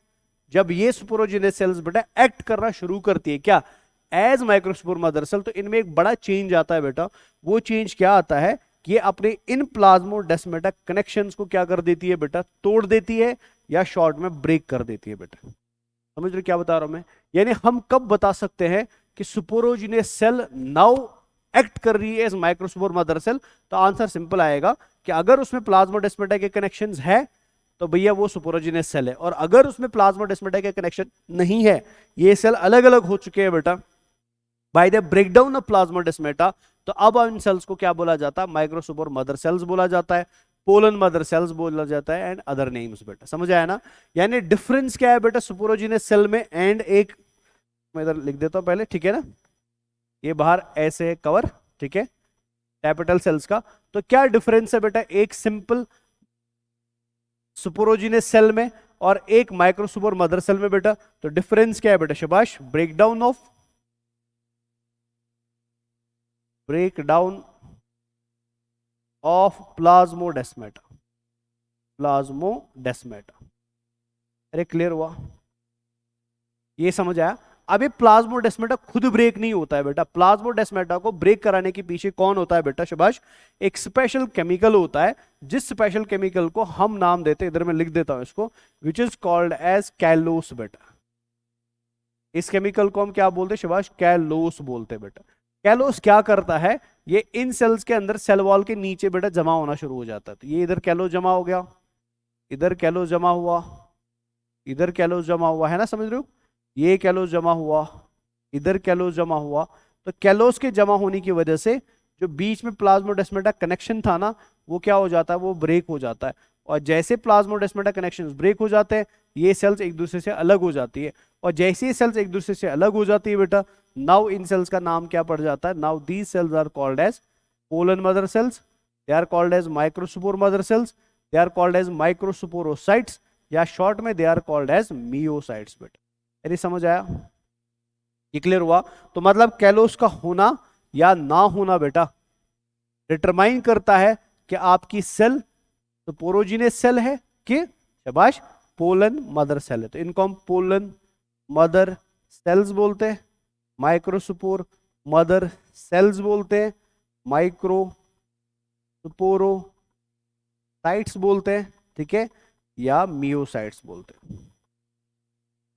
जब ये सुपोरोजेनियस सेल्स बेटा एक्ट करना शुरू करती है क्या, एज माइक्रोस्पोर मदर सेल, तो इनमें एक बड़ा चेंज आता है बेटा। वो चेंज क्या आता है कि ये अपने इन प्लाज्मोडेस्माटा कनेक्शंस को क्या कर देती है बेटा, तोड़ देती है या शॉर्ट में ब्रेक कर देती है बेटा। समझ रहे क्या बता रहा हूं मैं, यानी हम कब बता सकते हैं कि सुपोरोजेनियस सेल नाउ एक्ट कर रही है एज माइक्रोस्पोर मदर सेल, तो आंसर सिंपल आएगा कि अगर उसमें प्लाज्मोडेस्माटा के कनेक्शंस है तो भैया वो सुपोरोजेनियस सेल है, और अगर उसमें प्लाज्मोडेस्माटा के कनेक्शन नहीं है, ये सेल अलग अलग हो चुके हैं बेटा by the breakdown of plasmodesmata, तो अब इन सेल्स को क्या बोला जाता है, माइक्रोस्पोर मदर सेल्स बोला जाता है, पोलन मदर सेल्स बोला जाता है, एंड अदर नेम्स बेटा। समझ आया ना, यानी डिफरेंस क्या है बेटा सुपोरोजेनियस सेल में एंड एक, मैं इधर लिख देता हूं पहले, ठीक है ना, ये बाहर ऐसे है कवर, ठीक है, कैपिटल सेल्स का। तो क्या डिफरेंस है बेटा एक सिंपल सुपोरोजेनियस सेल में और एक माइक्रोस्पोर मदर सेल में बेटा, तो डिफरेंस क्या है बेटा शबाश, ब्रेकडाउन ऑफ प्लाज्मोडेस्माटा, अरे क्लियर हुआ, ये समझ आया। अब ये प्लाज्मोडेस्माटा खुद ब्रेक नहीं होता है बेटा, प्लाज्मोडेस्माटा को ब्रेक कराने के पीछे कौन होता है बेटा शबाश, एक स्पेशल केमिकल होता है, जिस स्पेशल केमिकल को हम नाम देते हैं, इधर मैं लिख देता हूं इसको, which is called as callose बेटा। इस केमिकल को हम क्या बोलते हैं शबाश, कैलोस बोलते हैं बेटा। कैलोस क्या करता है, ये इन सेल्स के अंदर सेल वॉल के नीचे बेटा जमा होना शुरू हो जाता है। तो ये इधर कैलोस जमा हो गया, इधर कैलोस जमा हुआ, इधर कैलोस जमा हुआ, है ना, समझ रहे हो, ये कैलोस जमा हुआ, इधर कैलोस जमा हुआ। तो कैलोस के जमा होने की वजह से जो बीच में प्लाज्मोडेस्माटा कनेक्शन था ना, वो क्या हो जाता है, वो ब्रेक हो जाता है। और जैसे प्लाज्मोडेस्माटा कनेक्शंस ब्रेक हो जाते हैं, ये सेल्स एक दूसरे से अलग हो जाती है, और जैसे ही सेल्स एक दूसरे से अलग हो जाती है बेटा, नाउ इन सेल्स का नाम क्या पड़ जाता है, now these cells are called as pollen mother cells, they are called as microspore mother cells, they are called as microsporocytes, या शॉर्ट में they are called as meiocytes बेटा। यदि समझ आया, ये क्लियर हुआ। तो मतलब कैलोस का होना या ना होना बेटा डिटरमाइन करता है कि आपकी सेल तो पोरोजीनियस सेल है कि शाबाश पोलन मदर सेल है। तो इनको हम पोलन मदर सेल्स बोलते हैं, माइक्रोस्पोर मदर सेल्स बोलते हैं, माइक्रोस्पोरोसाइट्स बोलते हैं, ठीक है, या मियोसाइट्स बोलते हैं।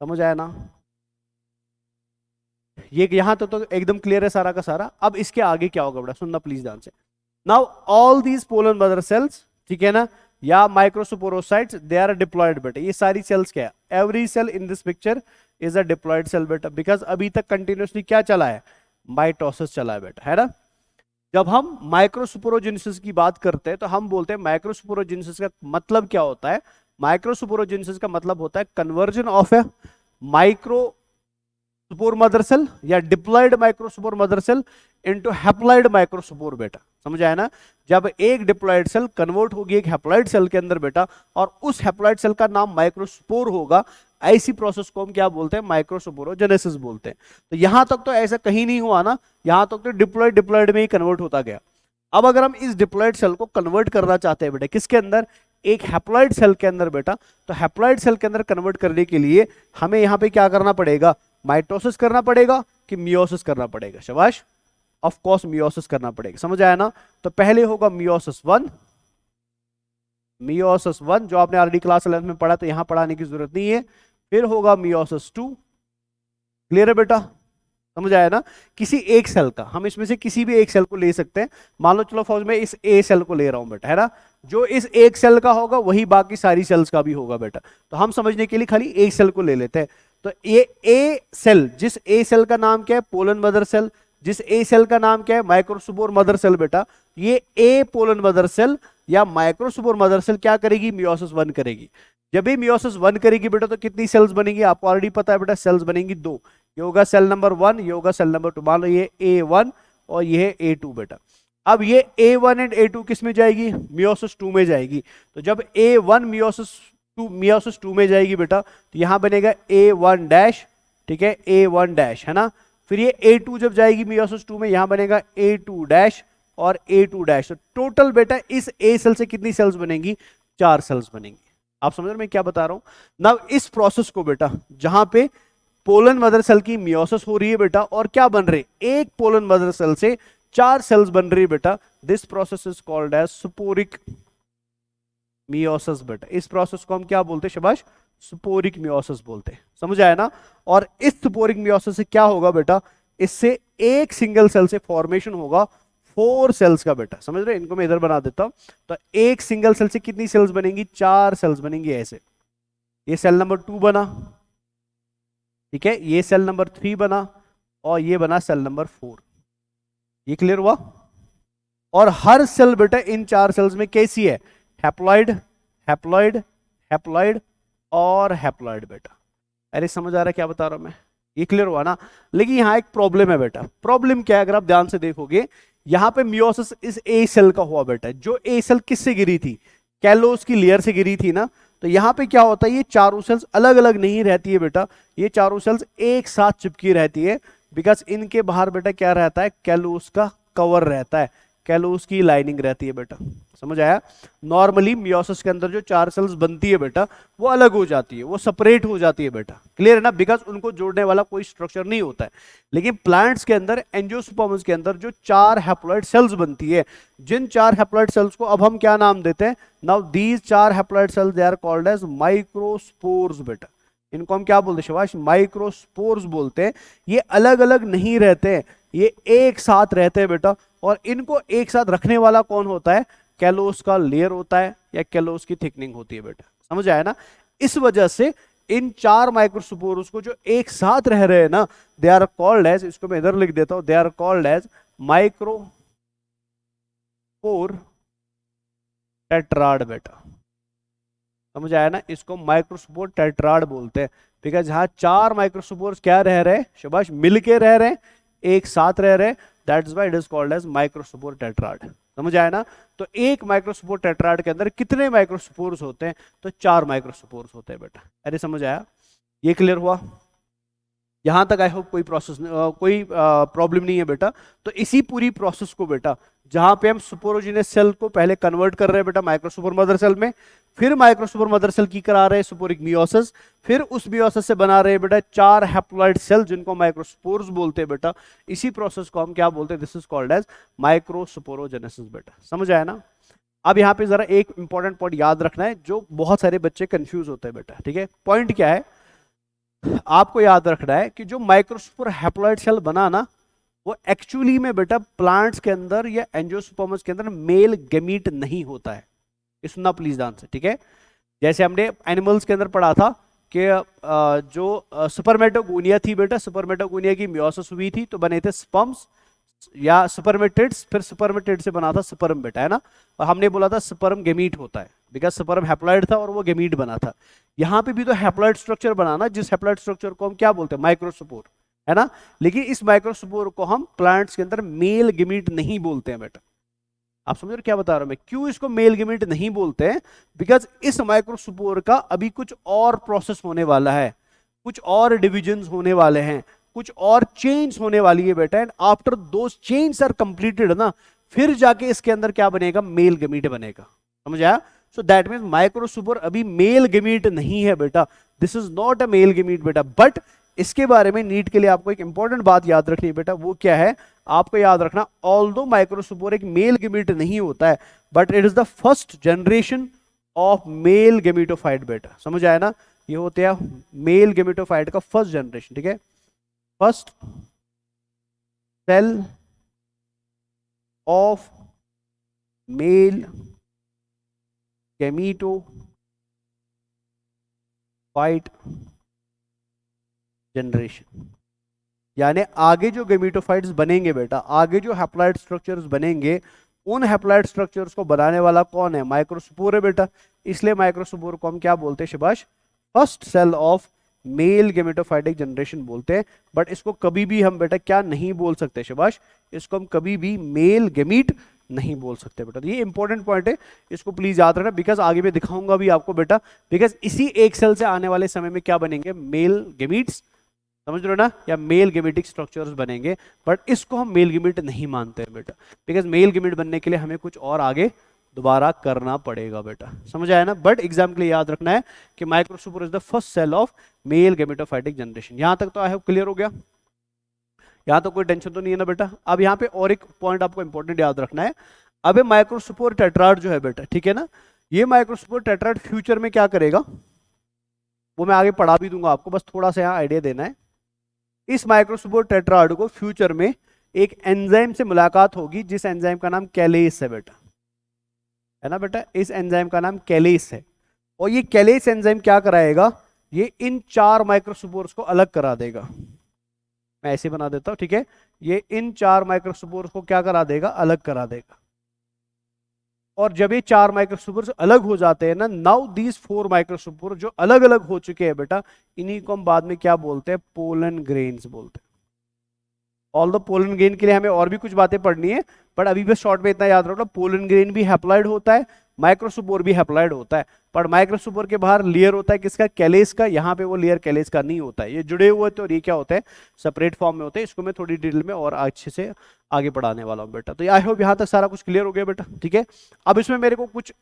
समझ आया ना, ये यहां तो एकदम क्लियर है सारा का सारा। अब इसके आगे क्या होगा बेटा, सुनना प्लीज ध्यान से। Now all these pollen mother cells, ठीक है ना, या माइक्रोस्पोरोसाइट्स, दे आर डिप्लॉयड बेटा। ये सारी सेल्स क्या है, every cell in this picture is a diploid cell बेटा, बिकॉज अभी तक कंटिन्यूसली क्या चला है, माइटोसिस चला है बेटा, है ना। जब हम माइक्रोस्पोरोजेनेसिस की बात करते हैं तो हम बोलते हैं माइक्रोस्पोरोजेनेसिस का मतलब क्या होता है, माइक्रोस्पोरोजेनेसिस का मतलब होता है conversion of a microspore mother cell या diploid microspore mother cell into haploid microspore बेटा, समझ आया ना। जब एक डिप्लॉइड सेल कन्वर्ट होगी एक हैप्लॉइड सेल के अंदर बेटा, और उस हैप्लॉइड सेल का नाम माइक्रोस्पोर होगा, ऐसी प्रोसेस को हम क्या बोलते हैं, माइक्रोस्पोरोजेनेसिस बोलते हैं। तो यहां तक तो ऐसा कहीं नहीं हुआ ना, यहां तक तो डिप्लॉइड डिप्लॉइड में ही कन्वर्ट होता गया। अब अगर हम इस डिप्लॉइड सेल को कन्वर्ट करना चाहते हैं बेटा किसके अंदर, एक हैप्लॉइड सेल के अंदर बेटा, तो हैप्लॉइड सेल के अंदर कन्वर्ट करने के लिए हमें यहां पे क्या करना पड़ेगा, माइटोसिस करना पड़ेगा कि मियोसिस करना पड़ेगा, शाबाश, ऑफ कोर्स मियोसिस करना पड़ेगा, समझ आया ना। तो पहले होगा मियोसिस 1, मियोसिस 1 जो आपने ऑलरेडी क्लास 11 में पढ़ा, तो यहां पढ़ाने की जरूरत नहीं है। फिर होगा मियोसिस 2, क्लियर है बेटा, समझ आया ना। किसी एक सेल का, हम इसमें से किसी भी एक सेल को ले सकते हैं, मान लो चलो फौज में इस ए सेल को ले रहा हूं बेटा, है ना, जो इस एक सेल का होगा वही बाकी सारी सेल्स का भी होगा बेटा। तो हम समझने के लिए खाली एक सेल को ले लेते हैं। तो ये ए सेल, जिस ए सेल का नाम क्या है, पोलन मदर सेल, जिस ए सेल का नाम क्या है, माइक्रोस्पोर मदर सेल बेटा, ये ए पोलन मदर सेल या माइक्रोस्पोर मदर सेल क्या करेगी, मियोसिस 1 करेगी। जब भी मियोसिस 1 करेगी बेटा तो कितनी सेल्स बनेंगी, आपको ऑलरेडी पता है बेटा, सेल्स बनेंगी 2, ये होगा सेल नंबर 1, ये होगा सेल नंबर 2, मान लो ये A1 और ये है A2 बेटा। अब ये A1 एंड A2 किस में जाएगी, मियोसिस 2 में जाएगी। तो जब A1 मियोसिस 2 में जाएगी बेटा, तो यहां बनेगा A1 डैश, ठीक है, A1 डैश, है ना। फिर ये A2 जब जाएगी मियोसिस 2 में, यहां बनेगा A2 डैश और A2 डैश। तो टोटल बेटा इस A सेल से कितनी सेल्स बनेंगी, 4 सेल्स बनेंगी। आप समझ रहे हैं मैं क्या बता रहा हूं ना। इस प्रोसेस को बेटा, जहां पे पोलन मदर सेल की मियोसिस हो रही है बेटा, और क्या बन रहे, एक पोलन मदर सेल से 4 सेल्स बन रही है बेटा, this process is called as sporic meiosis बेटा। इस प्रोसेस को हम क्या बोलते हैं, शाबाश, स्पोरिक मियोसिस बोलते हैं, समझ आया ना। और इस स्पोरिक मियोसिस से क्या होगा बेटा, इससे एक सिंगल सेल से फॉर्मेशन होगा 4 सेल्स का बेटा, समझ रहे, इनको मैं इधर बना देता हूं। तो एक सिंगल सेल से कितनी सेल्स बनेंगी, 4 सेल्स बनेंगी ऐसे। ये सेल नंबर 2 बना, ठीक है, ये सेल नंबर 3 बना, और ये बना सेल नंबर 4। ये क्लियर हुआ। और हर सेल बेटा इन 4 सेल्स में कैसी है, हैप्लॉइड, हैप्लॉइड, हैप्लॉइड और हैप्लॉइड बेटा। अरे समझ आ रहा है क्या बता रहा हूं मैं, ये क्लियर हुआ ना। लेकिन यहां एक प्रॉब्लम है बेटा, प्रॉब्लम क्या है, अगर आप ध्यान से देखोगे, यहां पे मियोसिस इस ए सेल का हुआ बेटा, जो ए सेल किससे गिरी थी, कैलोस की लेयर से गिरी थी ना। तो यहां पे क्या होता है, ये चारों सेल्स अलग अलग नहीं रहती है बेटा, ये चारों सेल्स एक साथ चिपकी रहती है, बिकॉज इनके बाहर बेटा क्या रहता है, कैलोस का कवर रहता है, कैलोस की लाइनिंग रहती है बेटा, समझ आया। नॉर्मली मियोसिस के अंदर जो 4 सेल्स बनती है बेटा, वो अलग हो जाती है, वो सेपरेट हो जाती है बेटा, क्लियर है ना, बिकॉज उनको जोड़ने वाला कोई स्ट्रक्चर नहीं होता है। लेकिन प्लांट्स के अंदर, एंजियोस्पर्म्स के अंदर जो 4 हैप्लॉइड सेल्स बनती है, जिन 4 हैप्लॉइड सेल्स को अब हम क्या नाम देते हैं, now these 4 haploid cells they are called as microspores बेटा। इनको हम क्या बोलते हैं, शाबाश, माइक्रोस्पोर्स बोलते हैं। ये अलग अलग नहीं रहते हैं, ये एक साथ रहते हैं बेटा। और इनको एक साथ रखने वाला कौन होता है, कैलोस का लेयर होता है या कैलोस की थिकनिंग होती है बेटा, समझ आया ना। इस वजह से इन 4 माइक्रोस्पोर्स को जो एक साथ रह रहे हैं ना, दे आर कॉल्ड एज, इसको मैं इधर लिख देता हूं, they are called as microspore tetrad बेटा, समझ आया ना। इसको माइक्रोस्पोर टेट्राड बोलते हैं, बिकॉज जहां 4 माइक्रोस्पोर्स क्या रह रहे हैं, शाबाश, मिलके रह रहे हैं, एक साथ रह रहे हैं, that's why it is called as microspore tetrad, समझ आया ना। तो एक माइक्रोस्पोर टेट्राड के अंदर कितने माइक्रोस्पोर्स होते हैं, तो 4 माइक्रोस्पोर्स होते हैं बेटा। अरे समझ आया, ये क्लियर हुआ। यहां तक आई होप कोई प्रॉब्लम नहीं है बेटा। तो इसी पूरी प्रोसेस को बेटा, जहां पे हम सुपोरोजिनस सेल को पहले कन्वर्ट कर रहे हैं बेटा माइक्रोस्पोर मदर सेल में, फिर माइक्रोस्पोर मदर सेल की करा रहे हैं सुपोरिक मियोसिस, फिर उस मियोसिस से बना रहे हैं बेटा 4 हैप्लॉइड सेल जिनको माइक्रोस्पोर्स बोलते हैं बेटा। इसी प्रोसेस को हम क्या बोलते हैं, this is called as microsporogenesis बेटा, समझ आया ना। अब यहाँ पे जरा एक इंपॉर्टेंट पॉइंट याद रखना है, जो बहुत सारे बच्चे कंफ्यूज होते हैं बेटा, ठीक है। पॉइंट क्या है, आपको याद रखना है कि जो माइक्रोस्पोर हैप्लॉइड सेल बना ना, वो एक्चुअली में बेटा प्लांट्स के अंदर या एंजियोस्पर्म्स के अंदर मेल गैमीट नहीं होता है। ये सुनना प्लीज ध्यान से, ठीक है। जैसे हमने एनिमल्स के अंदर पढ़ा था कि जो स्पर्मेटोगोनिया थी बेटा, स्पर्मेटोगोनिया की मियोसिस हुई थी तो बने थे स्पर्म्स या स्पर्मेटिड्स, फिर स्पर्मेटिड से बना था स्पर्म बेटा, है ना। और हमने बोला था स्पर्म गैमीट होता है, बिकॉज स्पर्म हैप्लॉइड था और वो गैमीट बना था। यहाँ पे भी तो हैप्लॉइड स्ट्रक्चर बना ना, जिस हैप्लॉइड स्ट्रक्चर को हम क्या बोलते हैं, माइक्रोस्पोर। है ना। लेकिन इस माइक्रोस्पोर को हम प्लांट्स के अंदर मेल गेमीट नहीं बोलते हैं बेटा। आप समझ रहे हो क्या बता रहा हूं मैं, क्यों इसको मेल गेमीट नहीं बोलते हैं? बिकॉज इस माइक्रोस्पोर का अभी कुछ और प्रोसेस होने वाला है, कुछ और डिविजन्स होने वाले हैं, कुछ और चेंज होने वाली है बेटा। And after those change are completed ना, फिर जाके इसके अंदर क्या बनेगा, मेल गेमीट बनेगा। समझ आया? सो दैट मीन्स माइक्रोस्पोर अभी मेल गेमीट नहीं है बेटा, this is not a male gamete बेटा। बट इसके बारे में नीट के लिए आपको एक इंपॉर्टेंट बात याद रखनी है बेटा, वो क्या है, आपको याद रखना, ऑल्दो माइक्रोस्पोर एक मेल गेमीट नहीं होता है, but it is the first generation of male gametophyte बेटा। समझ आया ना, ये होते हैं मेल गेमीटोफाइट का फर्स्ट जनरेशन, ठीक है, first cell of male gametophyte generation. यानी आगे जो गेमीटोफाइट्स बनेंगे बेटा, आगे जो हैप्लॉइड स्ट्रक्चर्स बनेंगे, उन हैप्लॉइड स्ट्रक्चर्स को बनाने वाला कौन है, माइक्रोस्पोर है बेटा। इसलिए माइक्रोस्पोर को हम क्या बोलते हैं शिबाश, first cell of male gametophytic generation बोलते हैं। बट इसको कभी भी हम बेटा क्या नहीं बोल सकते शिबाश, इसको हम कभी भी मेल गेमीट नहीं बोल सकते बेटा। तो ये इंपॉर्टेंट पॉइंट है, इसको प्लीज याद रखना, बिकॉज आगे मैं दिखाऊंगा भी आपको बेटा, बिकॉज इसी एक सेल से आने वाले समय में क्या बनेंगे, मेल गेमीट्स, समझ रहे हो ना, या मेल गेमेटिक स्ट्रक्चर्स बनेंगे। बट इसको हम मेल गेमेट नहीं मानते हैं बेटा, बिकॉज मेल गेमेट बनने के लिए हमें कुछ और आगे दोबारा करना पड़ेगा बेटा। समझ आया ना। बट एग्जाम के लिए याद रखना है कि microspore is the first cell of male gametophytic generation. यहां तक तो आई होप क्लियर हो गया, यहां तो कोई टेंशन तो नहीं है ना बेटा। अब यहाँ पे और एक पॉइंट आपको इंपॉर्टेंट याद रखना है। अब ये माइक्रोस्पोर टेट्राड जो है बेटा, ठीक है ना, ये माइक्रोस्पोर टेट्राड फ्यूचर में क्या करेगा, वो मैं आगे पढ़ा भी दूंगा आपको, बस थोड़ा सा यहाँ आइडिया देना है। इस माइक्रोस्पोर टेट्राड को फ्यूचर में एक एंजाइम से मुलाकात होगी, जिस एंजाइम का नाम कैलेस है बेटा, है ना बेटा, इस एंजाइम का नाम कैलेस है। और ये कैलेस एंजाइम क्या कराएगा, ये इन 4 माइक्रोस्पोर्स को अलग करा देगा। मैं ऐसे बना देता हूं, ठीक है, ये इन 4 माइक्रोस्पोर्स को क्या करा देगा, अलग करा देगा। और जब ये 4 माइक्रोस्पोर्स अलग हो जाते हैं ना, नाउ दीज 4 माइक्रोस्पोर जो अलग अलग हो चुके हैं बेटा, इन्हीं को हम बाद में क्या बोलते हैं, पोलन ग्रेन्स बोलते हैं। ऑल द पोलन ग्रेन के लिए हमें और भी कुछ बातें पढ़नी है, पर अभी बस शॉर्ट में इतना याद रखना, पोलन ग्रेन भी हैप्लॉइड होता है, माइक्रोस्पोर भी हैप्लॉइड होता है। पर माइक्रोस्पोर के बाहर लेयर होता है किसका, कैलेस का। यहाँ पे वो लेयर कैलेस का नहीं होता है, ये जुड़े हुए तो ये क्या होता है, सेपरेट फॉर्म में होते हैं। इसको मैं थोड़ी डिटेल में और अच्छे से आगे पढ़ाने वाला हूँ बेटा। तो आई होप यहाँ तक सारा कुछ क्लियर हो गया बेटा, ठीक है। अब इसमें मेरे को कुछ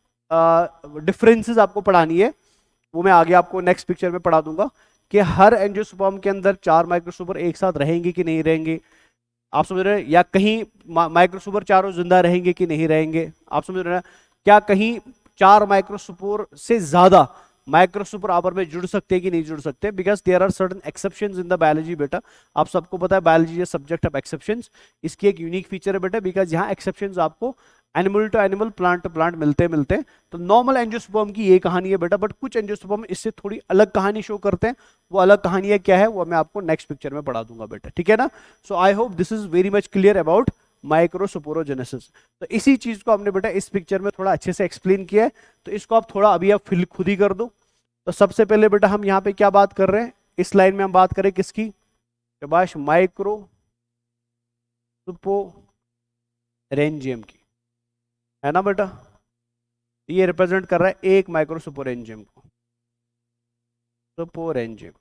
डिफरेंसेस आपको पढ़ानी है, वो मैं आगे आपको नेक्स्ट पिक्चर में पढ़ा दूंगा, कि हर एंजियोस्पर्म के अंदर 4 माइक्रोस्पोर एक साथ रहेंगे कि नहीं रहेंगे, आप समझ रहे हैं, या कहीं माइक्रोस्पोर चारों जिंदा रहेंगे कि नहीं रहेंगे, आप समझ रहे हैं, क्या कहीं 4 माइक्रोस्पोर से ज्यादा माइक्रोस्पोर आपस में जुड़ सकते हैं कि नहीं जुड़ सकते, because there are certain exceptions in the biology बेटा। आप सबको पता है biology is subject of exceptions, इसकी एक यूनिक फीचर है बेटा, बिकॉज यहाँ एक्सेप्शंस आपको animal to animal, plant to plant मिलते मिलते। तो नॉर्मल एंजियोस्पर्म की ये कहानी है बेटा, बट कुछ एंजियोस्पर्म इससे थोड़ी अलग कहानी शो करते हैं। वो अलग कहानी है क्या है, वो मैं आपको नेक्स्ट पिक्चर में पढ़ा दूंगा बेटा, ठीक है ना। So I hope this is very much clear about microsporogenesis. तो इसी चीज को हमने बेटा इस पिक्चर में थोड़ा अच्छे से एक्सप्लेन किया है, तो इसको आप थोड़ा अभी आप खुद ही कर दो। तो सबसे पहले बेटा हम यहाँ पे क्या बात कर रहे हैं, इस लाइन में हम बात करें किसकी, शाबाश, माइक्रोस्पोरेंजियम की, है ना बेटा। ये रिप्रेजेंट कर रहा है एक माइक्रोस्पोरेंजियम को, स्पोरेंजियम,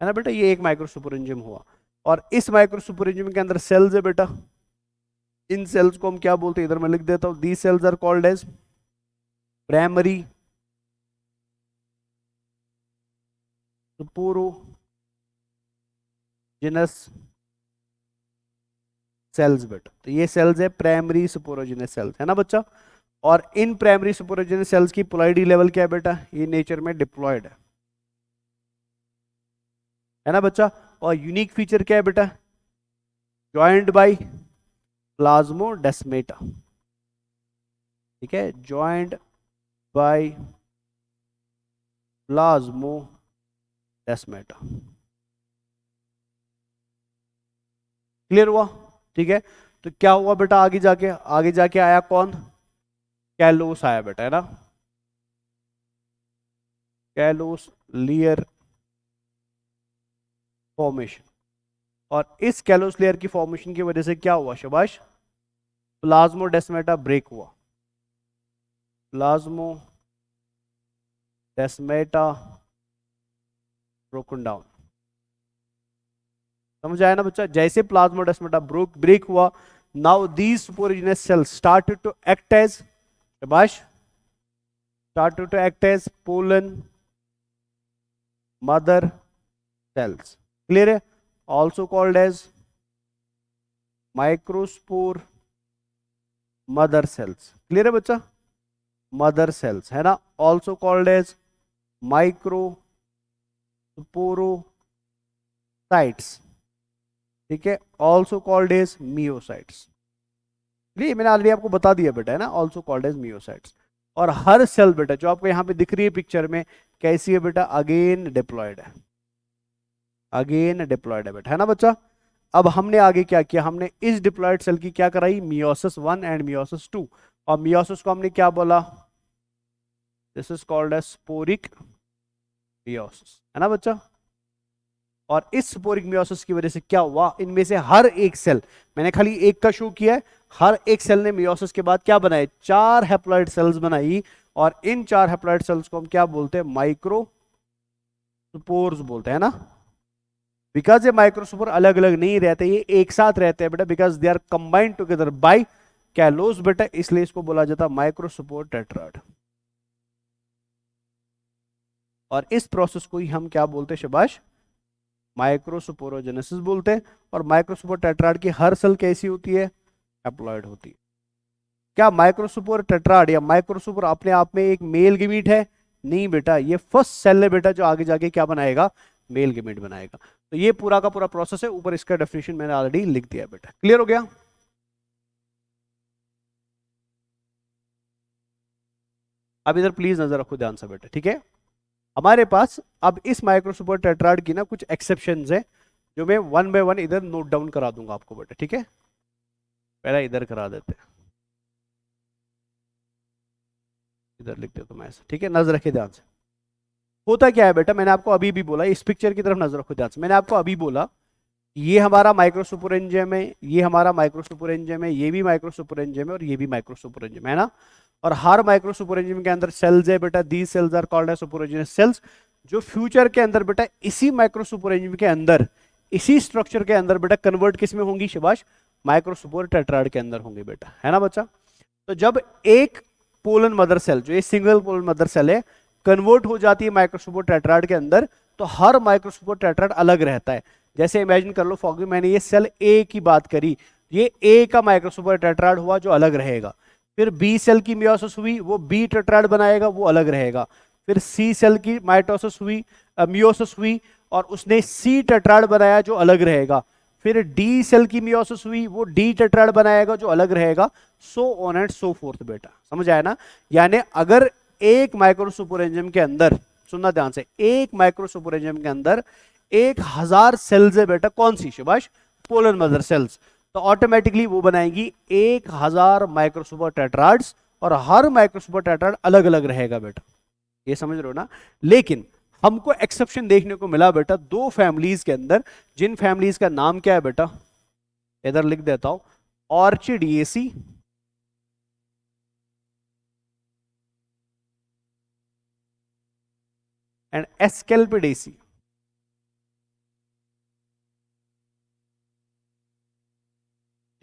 है ना बेटा, ये एक माइक्रोस्पोरेंजियम हुआ। और इस माइक्रोस्पोरेंजियम के अंदर सेल्स है बेटा, इन सेल्स को हम क्या बोलते हैं, इधर मैं लिख देता हूं, these cells are called as primary sporogenous cells बेटा। तो ये सेल्स है प्राइमरी स्पोरोजेनस सेल्स, है ना बच्चा। और इन प्राइमरी स्पोरोजेनस सेल्स की पोलैरिटी लेवल क्या है बेटा, ये नेचर में डिप्लॉयड है ना बच्चा। और यूनिक फीचर क्या है बेटा, ज्वाइंट बाय प्लाज्मोडेस्माटा, ठीक है, ज्वाइंट बाय प्लाज्मोडेस्माटा, क्लियर हुआ, ठीक है। तो क्या हुआ बेटा, आगे जाके आया कौन, कैलोस आया बेटा, है ना, कैलोस लेयर फॉर्मेशन। और इस कैलोस लेयर की फॉर्मेशन की वजह से क्या हुआ शाबाश, प्लाज्मोडेस्माटा ब्रेक हुआ, प्लाज्मोडेस्माटा ब्रोकन डाउन। समझ आया ना बच्चा, जैसे प्लाज्मोडेस्माटा ब्रेक हुआ, now these sporogenous cells started to act as, शाबाश, started to act as pollen mother cells, clear है, also called as microspore mother cells, clear है बच्चा, mother cells है ना, also called as microsporocytes, ठीक है, also called as myocytes, ये मैंने ऑलरेडी आपको बता दिया बेटा है ना, also called as myocytes। और हर सेल बेटा जो आपको यहाँ पे दिख रही है पिक्चर में कैसी है बेटा, अगेन डिप्लॉयड है, अगेन डिप्लॉयड है बेटा है ना बच्चा। अब हमने आगे क्या किया, हमने इस डिप्लॉयड सेल की क्या कराई, मियोसिस 1 एंड मियोसिस 2, और मियोसिस को हमने क्या बोला, this is called as sporic meiosis, है ना बच्चा। और इस स्पोरिक मियोसिस की वजह से क्या हुआ, इनमें से हर एक सेल, मैंने खाली एक का शो किया है, हर एक सेल ने मियोसिस के बाद क्या बनाए, 4 हैप्लॉइड सेल्स बनाई, और इन 4 हैप्लॉइड सेल्स को हम क्या बोलते हैं, माइक्रोस्पोर्स बोलते हैं ना, बिकॉज ये माइक्रोस्पोर अलग अलग नहीं रहते, ये एक साथ रहते हैं बेटा, because they are combined together by callose बेटा, इसलिए इसको बोला जाता है माइक्रोस्पोर टेट्राड। और इस प्रोसेस को ही हम क्या बोलते हैं शाबाश, माइक्रोस्पोरोजेनेसिस बोलते हैं। और माइक्रोस्पोर टेट्राड की हर सेल कैसी होती है, हैप्लॉइड होती है। क्या माइक्रोस्पोर टेट्राड या माइक्रोस्पोर अपने आप में एक मेल गैमीट है, नहीं बेटा, ये फर्स्ट सेल है बेटा जो आगे जाके क्या बनाएगा, मेल गैमीट बनाएगा। तो ये पूरा का पूरा प्रोसेस है, ऊपर इसका डेफिनेशन मैंने ऑलरेडी लिख दिया बेटा, क्लियर हो गया। अब इधर प्लीज नजर रखो ध्यान से बेटा, ठीक है। हमारे पास अब इस माइक्रोस्पोर टेट्राड की ना कुछ एक्सेप्शंस है, जो मैं वन बाय वन इधर नोट डाउन करा दूंगा आपको बेटा, ठीक है। पहले इधर करा देते हैं, इधर लिख देता हूं मैं ऐसा, ठीक है, नजर रखे ध्यान से। होता क्या है बेटा, मैंने आपको अभी भी बोला, इस पिक्चर की तरफ नजर रखो ध्यान से, मैंने आपको अभी बोला ये हमारा माइक्रोस्पोरेंजियम है, ये हमारा माइक्रोस्पोरेंजियम है, ये भी माइक्रोस्पोरेंजियम है, और ये भी माइक्रोस्पोरेंजियम है ना। और हर माइक्रोस्पोरेंजियम के अंदर सेल्स है बेटा, these cells are called as sporogenous cells, जो फ्यूचर के अंदर बेटा इसी माइक्रोस्पोरेंजियम के अंदर, इसी स्ट्रक्चर के अंदर बेटा कन्वर्ट किस में होंगी शाबाश, माइक्रोस्पोर टेट्राड के अंदर होंगे बेटा, है ना बच्चा। तो जब एक पोलन मदर सेल, जो ये सिंगल पोलन मदर सेल है, कन्वर्ट हो जाती है माइक्रोस्पोर टेट्राड के अंदर, तो हर माइक्रोस्पोर टेट्राड अलग रहता है। जैसे इमेजिन कर लो फॉर, मैंने ये सेल ए की बात करी, ये ए का माइक्रोस्पोर टेट्राड हुआ जो अलग रहेगा। फिर बी सेल की मियोसिस हुई, वो बी टेट्राड बनाएगा, वो अलग रहेगा। फिर सी सेल की माइटोसिस हुई, मियोसिस हुई, और उसने सी टेट्राड बनाया जो अलग रहेगा। फिर डी सेल की मियोसिस हुई, वो डी टेट्राड बनाएगा जो अलग रहेगा, so on and so fourth बेटा, समझ आया ना। यानी अगर एक माइक्रोस्पोरेंजियम के अंदर, सुनना ध्यान से, एक माइक्रोस्पोरेंजियम के अंदर 1000 सेल्स है बेटा, कौन सी शाबाश, पोलन मदर सेल्स, तो ऑटोमेटिकली वो बनाएंगी 1000 माइक्रोस्पोर टेट्राड्स, और हर माइक्रोस्पोर टेट्राड अलग अलग रहेगा बेटा, ये समझ रहे हो ना। लेकिन हमको एक्सेप्शन देखने को मिला बेटा 2 फैमिलीज के अंदर, जिन फैमिलीज का नाम क्या है बेटा, इधर लिख देता हूं, ऑर्चिडिएसी एंड एस्केल्पिडेसी।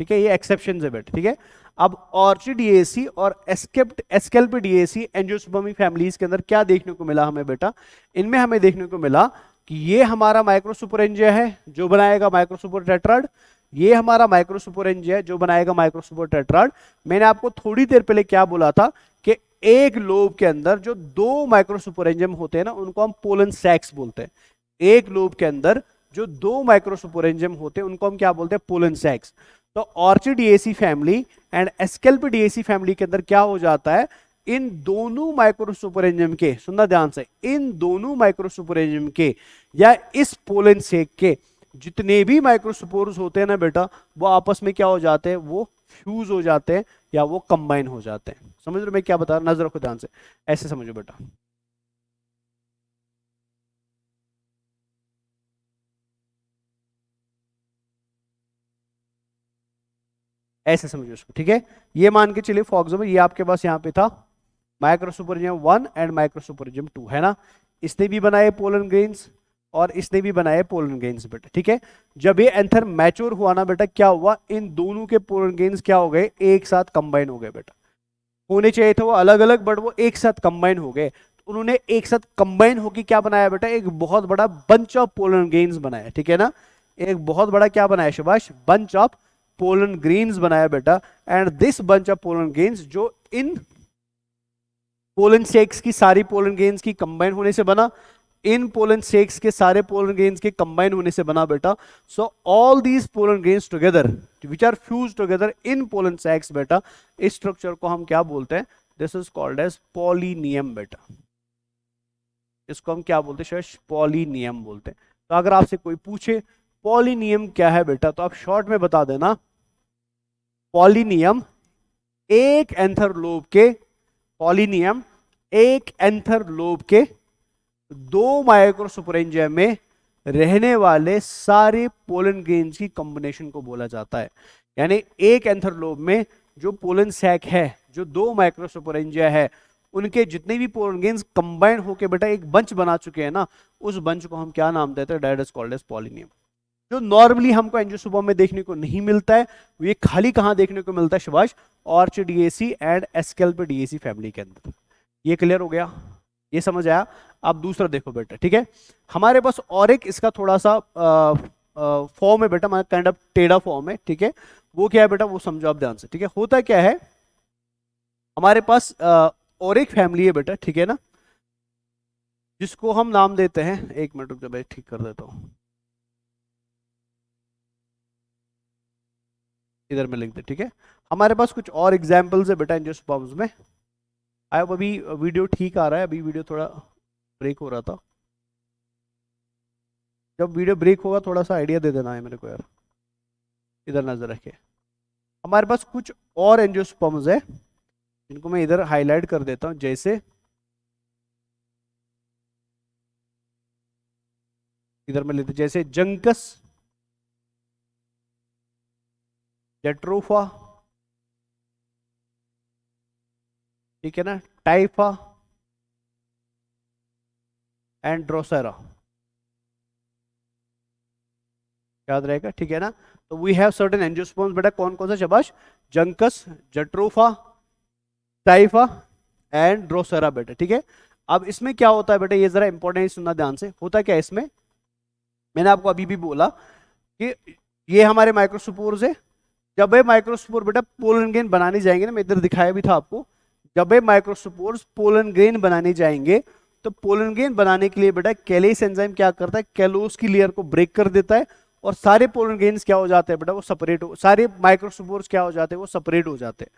ठीक है, ये एक्सेप्शन है बेटा, ठीक है। अब ऑर्चिडिएसी और एस्केल्पिडिएसी एंजियोस्पर्मी फैमिलीज के अंदर क्या देखने को मिला हमें बेटा, इनमें हमें देखने को मिला कि ये हमारा माइक्रोस्पोरेंजिया है जो बनाएगा माइक्रोस्पोर टेट्राड, ये हमारा माइक्रोस्पोरेंजिया है जो बनाएगा माइक्रोस्पोर टेट्राड। मैंने आपको थोड़ी देर पहले क्या बोला था कि एक लोब के अंदर जो 2 माइक्रोस्पोरेंजियम होते हैं ना, उनको हम पोलन सैक्स बोलते हैं। एक लोब के अंदर जो 2 माइक्रोस्पोरेंजियम होते हैं उनको हम क्या बोलते हैं, पोलन सैक्स। तो ऑर्चिडिएसी फैमिली एंड एस्केल्पिडिएसी फैमिली के अंदर क्या हो जाता है, इन दोनों माइक्रोस्पोरेंजियम के, सुनना ध्यान से, इन दोनों माइक्रोस्पोरेंजियम के या इस पोलन सेक के जितने भी माइक्रोस्पोर्स होते हैं ना बेटा, वो आपस में क्या हो जाते हैं, वो फ्यूज हो जाते हैं या वो कंबाइन हो जाते हैं। समझ रहे मैं क्या बता रहा, नजर रखो ध्यान से, ऐसे समझो बेटा। ऐसे समझो उसको, ठीक है। ये मान के चलिए फॉर एग्जाम्पल ये आपके पास यहाँ पे था माइक्रोसुपरइजियम 1 एंड माइक्रोसुपरइजियम 2, है ना। इसने भी बनाए पोलन ग्रेन्स और इसने भी बनाए पोलन ग्रेन्स बेटा, ठीक है। जब ये एंथर मैच्योर हुआ ना बेटा, क्या हुआ, इन दोनों के पोलन ग्रेन्स क्या हो गए, एक साथ कंबाइन हो गए बेटा। होने चाहिए थे वो अलग अलग, बट वो एक साथ कंबाइन हो गए। तो उन्होंने एक साथ कंबाइन होकर क्या बनाया बेटा, एक बहुत बड़ा बंच ऑफ पोलन ग्रेन्स बनाया, ठीक है ना। एक बहुत बड़ा क्या बनाया Subhash, bunch of pollen grains बनाया बेटा। And this bunch of pollen grains जो इन पोलन शेक्स की सारी पोलन ग्रेन्स की कंबाइन होने से बना, इन पोलन शेक्स के सारे पोलन ग्रेन्स के कंबाइन होने से बना बेटा। So all these pollen grains together which are fuse together in pollen sacs बेटा, इस स्ट्रक्चर को हम क्या बोलते हैं, this is called as pollinium बेटा। इसको हम क्या बोलते हैं, पॉलिनियम बोलते हैं। तो अगर आपसे कोई पूछे पॉलिनियम क्या है बेटा, तो आप शॉर्ट में बता देना, पॉलिनियम एक एंथर लोब के, पॉलिनियम एक एंथर लोब के 2 माइक्रोसुपरएंजिया में रहने वाले सारे पोलन ग्रेन्स की कॉम्बिनेशन को बोला जाता है। यानी एक एंथर लोब में जो पोलन सैक है, जो 2 माइक्रोसुपरएंजिया है, उनके जितने भी पोलन ग्रेन्स कंबाइन होके बेटा एक बंच बना चुके हैं ना, उस बंच को हम क्या नाम देते हैं, दैट इज कॉल्ड एज पॉलिनियम। जो नॉर्मली हमको एंजियोस्पर्म में देखने को नहीं मिलता है, ये खाली कहां देखने को मिलता है सुभाष, ऑर्चिडिएसी एंड एस्केल्पिडिएसी फैमिली के अंदर। ये क्लियर हो गया, ये समझ आया। अब दूसरा देखो बेटा, ठीक है। हमारे पास और एक इसका थोड़ा सा फॉर्म है बेटा, काइंड ऑफ टेढ़ा फॉर्म है, ठीक है। वो क्या है बेटा, वो समझो आप ध्यान से, ठीक है। होता क्या है, हमारे पास और एक फैमिली है बेटा, ठीक है ना, जिसको हम नाम देते हैं, एक मिनट रुक जाओ मैं ठीक कर देता हूं, इधर में लिख दे, ठीक है। हमारे पास कुछ और एग्जाम्पल्स है बेटा एंजियोस्पर्म्स में। अब अभी वीडियो ठीक आ रहा है, अभी वीडियो थोड़ा ब्रेक हो रहा था। जब वीडियो ब्रेक होगा थोड़ा सा आइडिया दे देना है मेरे को यार, इधर नजर रखे। हमारे पास कुछ और एंजियोस्पर्म्स है जिनको मैं इधर हाईलाइट कर देता हूं, जैसे इधर में लेते, जैसे जंकस, जेट्रोफा, ठीक है ना, टाइफा एंड ड्रोसेरा, याद रहेगा, ठीक है ना। तो वी हैव सर्टेन एंजियोस्पर्म्स बेटा, कौन कौन सा शबाश, जंकस, जेट्रोफा, टाइफा एंड ड्रोसेरा बेटा, ठीक है। अब इसमें क्या होता है बेटा, ये जरा इंपॉर्टेंट सुनना ध्यान से। होता क्या है इसमें, मैंने आपको अभी भी बोला कि ये हमारे माइक्रोस्पोर्स है। जब ये माइक्रोस्पोर बेटा पोलन ग्रेन बनाने जाएंगे ना, मैं इधर दिखाया भी था आपको, जब ये माइक्रोस्पोर्स पोलन ग्रेन बनाने जाएंगे तो पोलन ग्रेन बनाने के लिए बेटा कैलेस एंजाइम क्या करता है, कैलोस की लेयर को ब्रेक कर देता है और सारे पोलन ग्रेन्स क्या हो जाते हैं बेटा, वो सेपरेट हो, सारे माइक्रोस्पोर्स क्या हो जाते हैं, वो सेपरेट हो जाते हैं।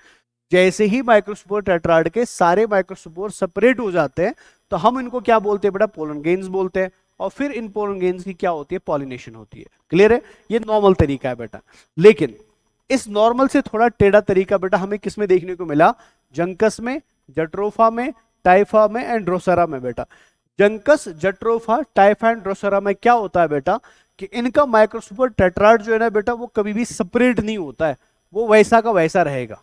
जैसे ही माइक्रोस्पोर टेट्राड के सारे माइक्रोस्पोर सेपरेट हो जाते हैं तो हम इनको क्या बोलते हैं बेटा, पोलन ग्रेन्स बोलते हैं। और फिर इन पोलन ग्रेन्स की क्या होती है, पॉलिनेशन होती है। क्लियर है, ये नॉर्मल तरीका है बेटा। लेकिन इस नॉर्मल से थोड़ा टेढ़ा तरीका बेटा हमें किसमें देखने को मिला, जंकस में, जट्रोफा में, टाइफा में एंड ड्रोसेरा में बेटा। जंकस, जट्रोफा, टाइफा एंड ड्रोसेरा में क्या होता है बेटा कि इनका माइक्रोस्पोर टेट्राड जो है ना बेटा, वो कभी भी सेपरेट नहीं होता है, वो वैसा का वैसा रहेगा।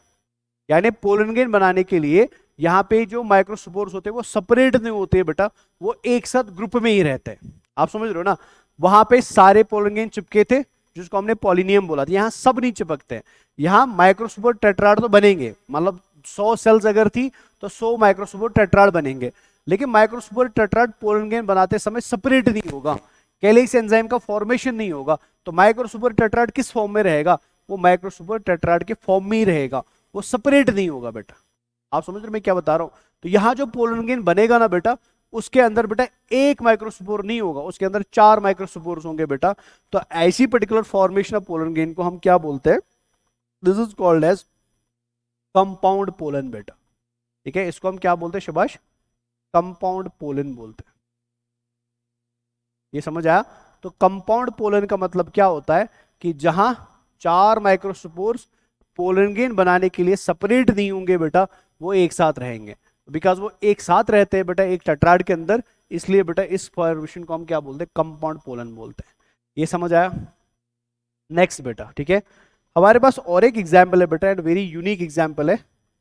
यानी पोलन ग्रेन बनाने के लिए यहाँ पे जो माइक्रोस्पोर्स होते हैं वो सेपरेट नहीं होते बेटा, वो एक साथ ग्रुप में ही रहते हैं। आप समझ रहे हो ना, वहां पे सारे पोलन ग्रेन चिपके थे जिसको हमने पॉलिनियम बोला था, यहाँ सब नहीं चिपकते हैं। यहाँ माइक्रोस्पोर टेट्राड तो बनेंगे, मतलब 100 सेल्स अगर थी तो 100 माइक्रोस्पोर टेट्राड बनेंगे, लेकिन माइक्रोस्पोर टेट्राड पोलन ग्रेन बनाते समय सेपरेट नहीं होगा, कैलेस एंजाइम का फॉर्मेशन नहीं होगा। तो माइक्रोस्पोर टेट्राड किस फॉर्म में रहेगा, वो माइक्रोस्पोर टेट्राड के फॉर्म में ही रहेगा, वो सेपरेट नहीं होगा बेटा। आप समझ रहे मैं क्या बता रहा हूं। तो यहां जो पोलन ग्रेन बनेगा ना बेटा, उसके अंदर बेटा एक माइक्रोस्पोर नहीं होगा, उसके अंदर 4 माइक्रोस्पोर्स होंगे बेटा। तो ऐसी particular formation of pollen grain को हम क्या बोलते हैं, this is called as compound pollen बेटा, ठीक है। इसको हम क्या बोलते हैं शबाश, कंपाउंड पोलन बोलते हैं। ये समझ आया। तो कंपाउंड पोलन का मतलब क्या होता है कि जहां 4 माइक्रोस्पोर्स पोलन ग्रेन बनाने के लिए सेपरेट नहीं होंगे बेटा, वो एक साथ रहेंगे। बिकॉज वो एक साथ रहते हैं बेटा एक टेट्राड के अंदर, इसलिए बेटा इस फॉर्मेशन को हम क्या बोलते हैं, कंपाउंड पोलन बोलते हैं। ये समझ आया। नेक्स्ट बेटा, ठीक है, हमारे पास और एक एग्जाम्पल है बेटा, एंड वेरी यूनिक एग्जाम्पल है,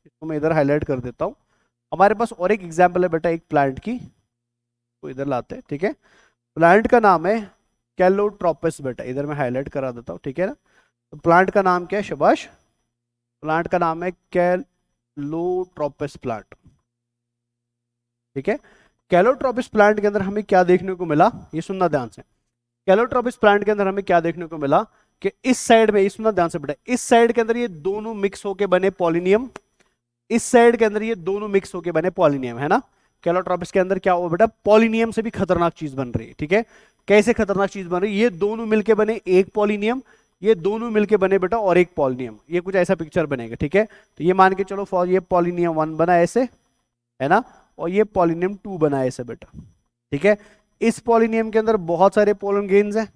इसको मैं इधर हाईलाइट कर देता हूँ। हमारे पास और एक एग्जाम्पल है बेटा एक प्लांट की, तो इधर लाते हैं, ठीक है। प्लांट का नाम है कैलोट्रोपस बेटा, इधर मैं हाईलाइट करा देता हूँ, ठीक है ना। तो प्लांट का नाम क्या है, शाबाश, प्लांट का नाम है कैलोट्रोपस प्लांट, ठीक है। कैलोट्रोपिस प्लांट के अंदर हमें क्या देखने को मिला, ये सुनना ध्यान से। कैलोट्रोपिस प्लांट के अंदर हमें क्या देखने को मिला कि इस साइड में, ये सुनना ध्यान से बेटा, इस साइड के अंदर ये दोनों मिक्स होके बने पॉलिनियम, इस साइड के अंदर ये दोनों मिक्स होके बने पॉलिनियम, है ना। कैलोट्रोपिस के अंदर क्या हुआ बेटा, पॉलिनियम से भी खतरनाक चीज बन रही है, ठीक है। कैसे खतरनाक चीज बन रही है, ये दोनों मिलके बने एक पॉलिनियम, ये दोनों मिलके बने बेटा और एक पॉलिनियम, ये कुछ ऐसा पिक्चर बनेगा, ठीक है। तो ये मान के चलो फॉर ये पॉलिनियम 1 बना ऐसे, है ना, और ये पॉलिनियम 2 बना ऐसे बेटा, ठीक है। इस पॉलिनियम के अंदर बहुत सारे पोलन गेन्स हैं,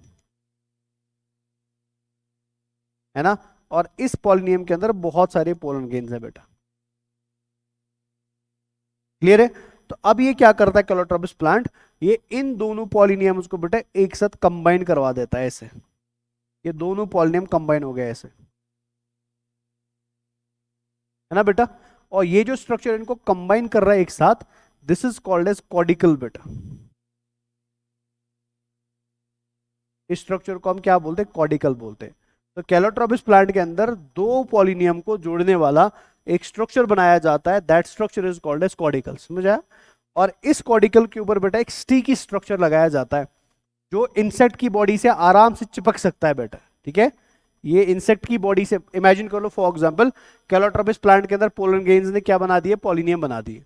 है ना, और इस पॉलिनियम के अंदर बहुत सारे पोलन गेन्स हैं बेटा, क्लियर है। तो अब ये क्या करता है कैलोट्रोपिस प्लांट, ये इन दोनों पॉलिनियम्स को बेटा एक साथ कंबाइन करवा देता है ऐसे, ये दोनों पॉलिनियम कंबाइन हो गए ऐसे, है ना बेटा। और ये जो स्ट्रक्चर इनको कंबाइन कर रहा है एक साथ, दिस इज कॉल्ड एज कॉर्डिकल बेटा। इस स्ट्रक्चर को हम क्या बोलते हैं, कॉर्डिकल बोलते हैं। तो कैलोट्रोपिस प्लांट के अंदर दो पॉलिनियम को जोड़ने वाला एक स्ट्रक्चर बनाया जाता है, that structure is called as caudicle, समझ आया। और इस कॉर्डिकल के ऊपर बेटा एक स्टिकी स्ट्रक्चर लगाया जाता है जो इंसेक्ट की बॉडी से आराम से चिपक सकता है बेटा, ठीक है। ये इंसेक्ट की बॉडी से इमेजिन कर लो, फॉर एग्जांपल कैलोट्रोपिस प्लांट के अंदर पोलन गेन्स ने क्या बना दिए, पॉलिनियम बना दिए।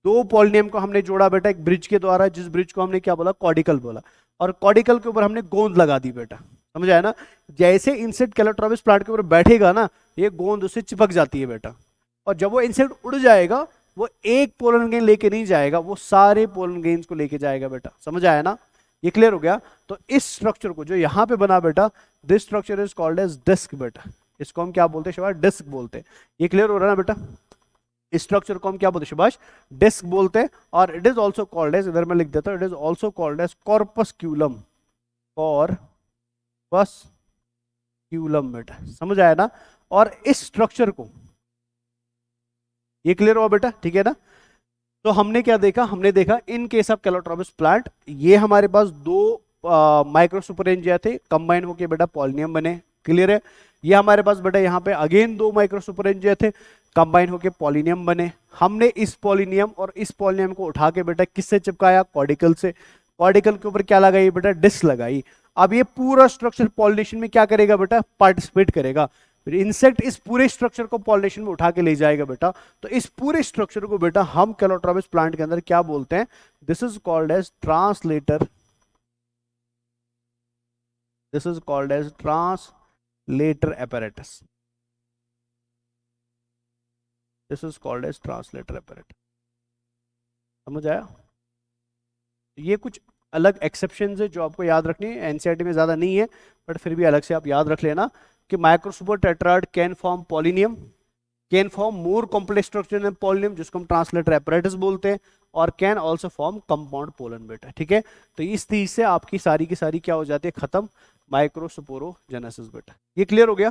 दो पॉलिनियम को हमने जोड़ा बेटा एक ब्रिज के द्वारा, जिस ब्रिज को हमने क्या बोला, कॉर्डिकल बोला, और कॉर्डिकल के ऊपर हमने गोंद लगा दी बेटा, समझ आया ना। जैसे इंसेक्ट कैलोट्रोपिस प्लांट के ऊपर बैठेगा ना, ये गोंद उससे चिपक जाती है बेटा, और जब वो इंसेक्ट उड़ जाएगा, वो एक पोलन गेन लेके नहीं जाएगा, वो सारे पोलन गेन्स को लेके जाएगा बेटा, समझ आया ना, ये क्लियर हो गया। तो इस स्ट्रक्चर को जो यहां पे बना बेटा, this structure is called as disc बेटा, इसको हम क्या बोलते हैं शबाश, डिस्क बोलते हैं। ये क्लियर हो रहा है ना बेटा, इस स्ट्रक्चर को हम क्या बोलते हैं शबाश, डिस्क बोलते हैं। और it is also called as, इधर मैं लिख देता हूं, it is also called as corpusculum, corpusculum बेटा, समझ आया ना। और इस स्ट्रक्चर को, ये क्लियर हुआ बेटा, ठीक है ना। तो हमने क्या देखा, हमने देखा in case of Calotropis plant, ये हमारे पास दो माइक्रोसुपरेंजिया थे, कंबाइन होके बेटा पॉलिनियम बने, क्लियर है। ये हमारे पास बेटा यहाँ पे अगेन दो माइक्रोसुपरेंजिया थे, कंबाइन होके पॉलिनियम बने। हमने इस पॉलिनियम और इस पॉलिनियम को उठा के बेटा किससे चिपकाया, कॉर्डिकल से। कॉर्डिकल के ऊपर क्या लगाई बेटा, डिस्क लगाई। अब ये पूरा स्ट्रक्चर पॉलिनेशन में क्या करेगा बेटा, पार्टिसिपेट करेगा। फिर इंसेक्ट इस पूरे स्ट्रक्चर को पॉलिनेशन में उठा के ले जाएगा बेटा। तो इस पूरे स्ट्रक्चर को बेटा हम कैलोट्रोपिस प्लांट के अंदर क्या बोलते हैं, this is called as translator, this is called as translator apparatus, this is called as translator apparatus, समझ आया। ये कुछ अलग एक्सेप्शंस है जो आपको याद रखनी है, एनसीईआरटी में ज्यादा नहीं है, बट फिर भी अलग से आप याद रख लेना कि microspore tetrad can form pollinium, can form more complex structure in pollinium, जिसको हम ट्रांसलेटर apparatus बोलते हैं, और can also form compound pollen बेटा, ठीक है। तो इस चीज से आपकी सारी की सारी क्या हो जाती है, खत्म, माइक्रोस्पोरोजेनेसिस बेटा। ये क्लियर हो गया,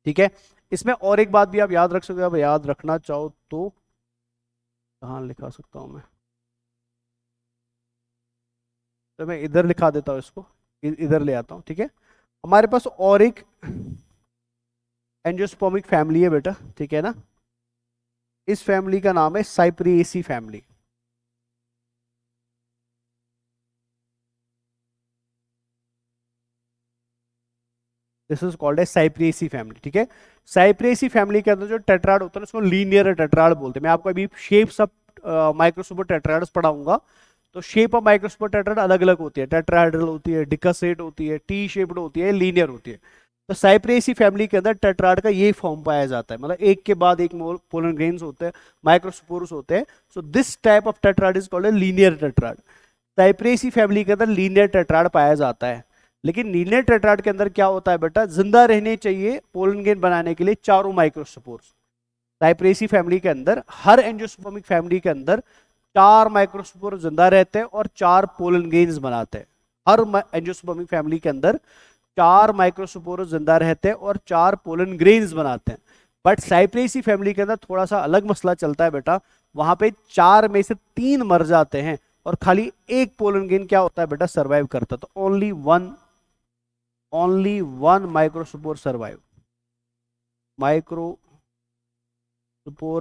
ठीक है। इसमें और एक बात भी आप याद रख सकते हो, आप याद रखना चाहो तो कहाँ लिखा सकता हूं मैं, तो मैं इधर लिखा देता हूं इसको, इधर ले आता हूं, ठीक है। हमारे पास और एक एंजियोस्पर्मिक फैमिली है बेटा, ठीक है ना। इस फैमिली का नाम है Cyperaceae family, this is called as Cyperaceae family, ठीक है। साइप्रिएसी फैमिली के अंदर जो टेट्राड होता है उसको लीनियर टेट्राड बोलते हैं। मैं आपको अभी शेप्स ऑफ माइक्रोसुपर टेट्राड्स पढ़ाऊंगा, तो शेप ऑफ माइक्रोसुपर टेट्राड अलग अलग होती है, टेट्राहेड्रल होती है, डिकसेट होती है, टी शेप्ड होती है, लीनियर होती है। तो साइप्रेसी फैमिली के अंदर टेट्राड का ये फॉर्म पाया जाता है, मतलब एक के बाद एक पोलन ग्रेन्स होते हैं, माइक्रोस्पोरस होते हैं। So this type of tetrad is called linear tetrad. Cyperaceae family के अंदर लीनियर टेट्राड पाया जाता है, लेकिन लीनियर टेट्राड के अंदर क्या होता है बेटा, जिंदा रहने चाहिए पोलन ग्रेन बनाने के लिए चारों माइक्रोस्पोर्स। साइप्रेसी फैमिली के अंदर, हर एंजियोस्पर्मिक फैमिली के अंदर 4 माइक्रोस्पोर जिंदा रहते हैं और 4 पोलन ग्रेन्स बनाते हैं। हर एंजियोस्पर्मिक फैमिली के अंदर 4 माइक्रोस्पोरोस जिंदा रहते हैं और 4 पोलन ग्रेन्स बनाते हैं। बट साइप्रेसी फैमिली के अंदर थोड़ा सा अलग मसला चलता है बेटा, वहां पे 4 में से 3 मर जाते हैं और खाली एक पोलन ग्रेन क्या होता है बेटा, सर्वाइव करता है। तो only one microspore survive, microspore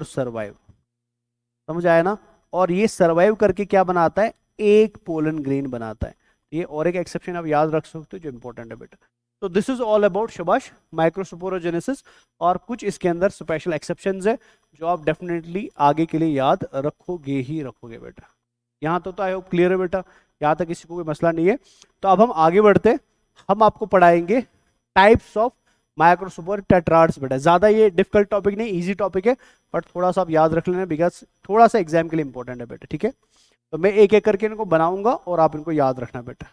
survive, समझ आया ना। और ये सर्वाइव करके क्या बनाता है, एक पोलन ग्रेन बनाता है। ये और एक एक्सेप्शन आप याद रख सकते हो जो इंपॉर्टेंट है बेटा। तो दिस इज ऑल अबाउट शाबाश माइक्रोस्पोरोजेनेसिस, और कुछ इसके अंदर स्पेशल एक्सेप्शंस है जो आप डेफिनेटली आगे के लिए याद रखोगे ही रखोगे बेटा। यहाँ तो आई होप क्लियर है बेटा, यहाँ तक किसी को कोई मसला नहीं है। तो अब हम आगे बढ़ते हैं, हम आपको पढ़ाएंगे टाइप्स ऑफ माइक्रोस्पोर टेट्राड्स बेटा। ज्यादा ये डिफिकल्ट टॉपिक नहीं, इजी टॉपिक है, बट थोड़ा सा आप याद रख लेना बिकॉज थोड़ा सा एग्जाम के लिए इंपॉर्टेंट है बेटा, ठीक है। तो मैं एक एक करके इनको बनाऊंगा और आप इनको याद रखना बेटा।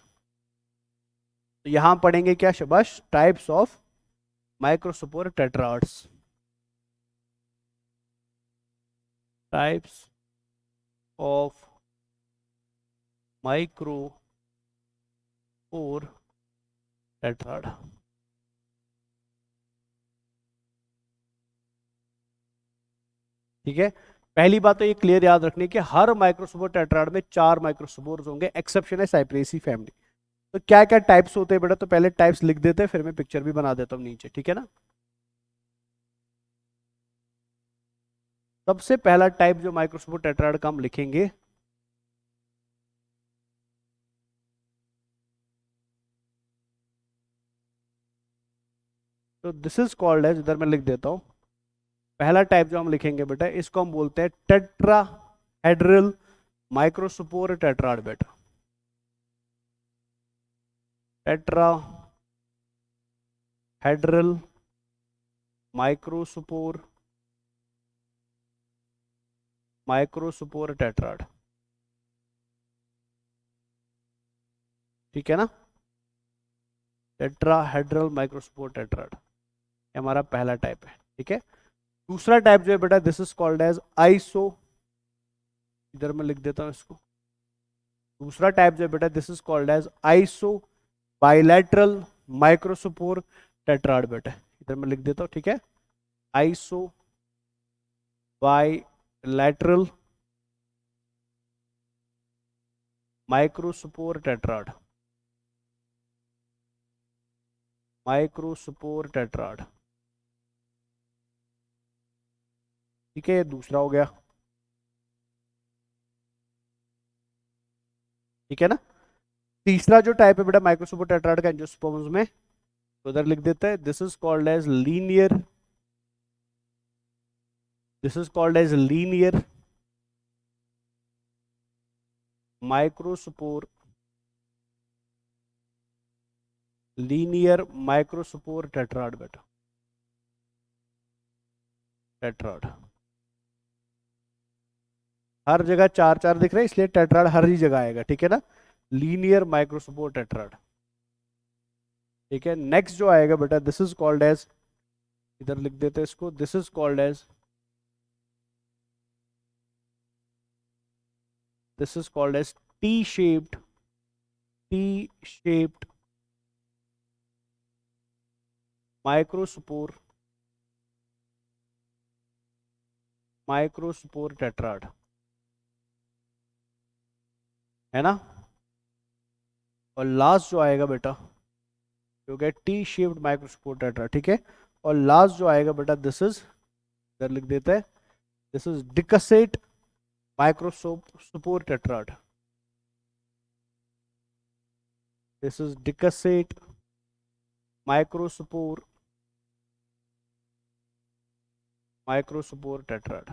तो यहां पढ़ेंगे क्या शाबाश, types of microspore टेट्राड्स, types of microspore tetrad. ठीक है, पहली बात तो ये क्लियर याद रखनी है कि हर माइक्रोस्पोर टेट्राड में 4 माइक्रोस्पोर्स होंगे, एक्सेप्शन है साइप्रेसी फैमिली। तो क्या क्या टाइप्स होते हैं बेटा, तो पहले टाइप्स लिख देते हैं, फिर मैं पिक्चर भी बना देता हूं नीचे, ठीक है ना। सबसे पहला टाइप जो माइक्रोस्पोर टेट्राड का हम लिखेंगे, तो दिस इज कॉल्ड एज, इधर मैं लिख देता हूं, पहला टाइप जो हम लिखेंगे बेटा इसको हम बोलते हैं टेट्राहेड्रल माइक्रोस्पोर टेट्राड बेटा। टेट्राहेड्रल माइक्रोस्पोर टेट्राड, ठीक है ना। टेट्राहेड्रल माइक्रोस्पोर टेट्राड हमारा पहला टाइप है, ठीक है। दूसरा टाइप जो है बेटा this is called as iso, इधर मैं लिख देता हूं इसको। दूसरा टाइप जो है बेटा this is called as isobilateral microspore tetrad बेटा, इधर मैं लिख देता हूं, ठीक है। Isobilateral microspore tetrad, microspore tetrad, ठीक है। ये दूसरा हो गया, ठीक है ना। तीसरा जो टाइप है बेटा माइक्रोस्पोर टेट्राड का एंजियोस्पर्म्स में, तो उधर लिख देते हैं this is called as linear, this is called as linear microspore, linear microspore tetrad बेटा, टेट्राड। हर जगह 4 4 दिख रहे हैं इसलिए टेट्राड हर ही जगह आएगा, ठीक है ना। लीनियर माइक्रोस्पोर टेट्राड, ठीक है। नेक्स्ट जो आएगा बेटा दिस इज कॉल्ड एज, इधर लिख देते हैं इसको, this is called as, this is called as T shaped microspore tetrad, है ना। और लास्ट जो आएगा बेटा जो कि टी शेप्ड माइक्रोस्पोर टेट्राड, ठीक है। और लास्ट जो आएगा बेटा दिस इज, इधर लिख देते हैं this is decussate microspore tetrad, this is decussate microspore tetrad,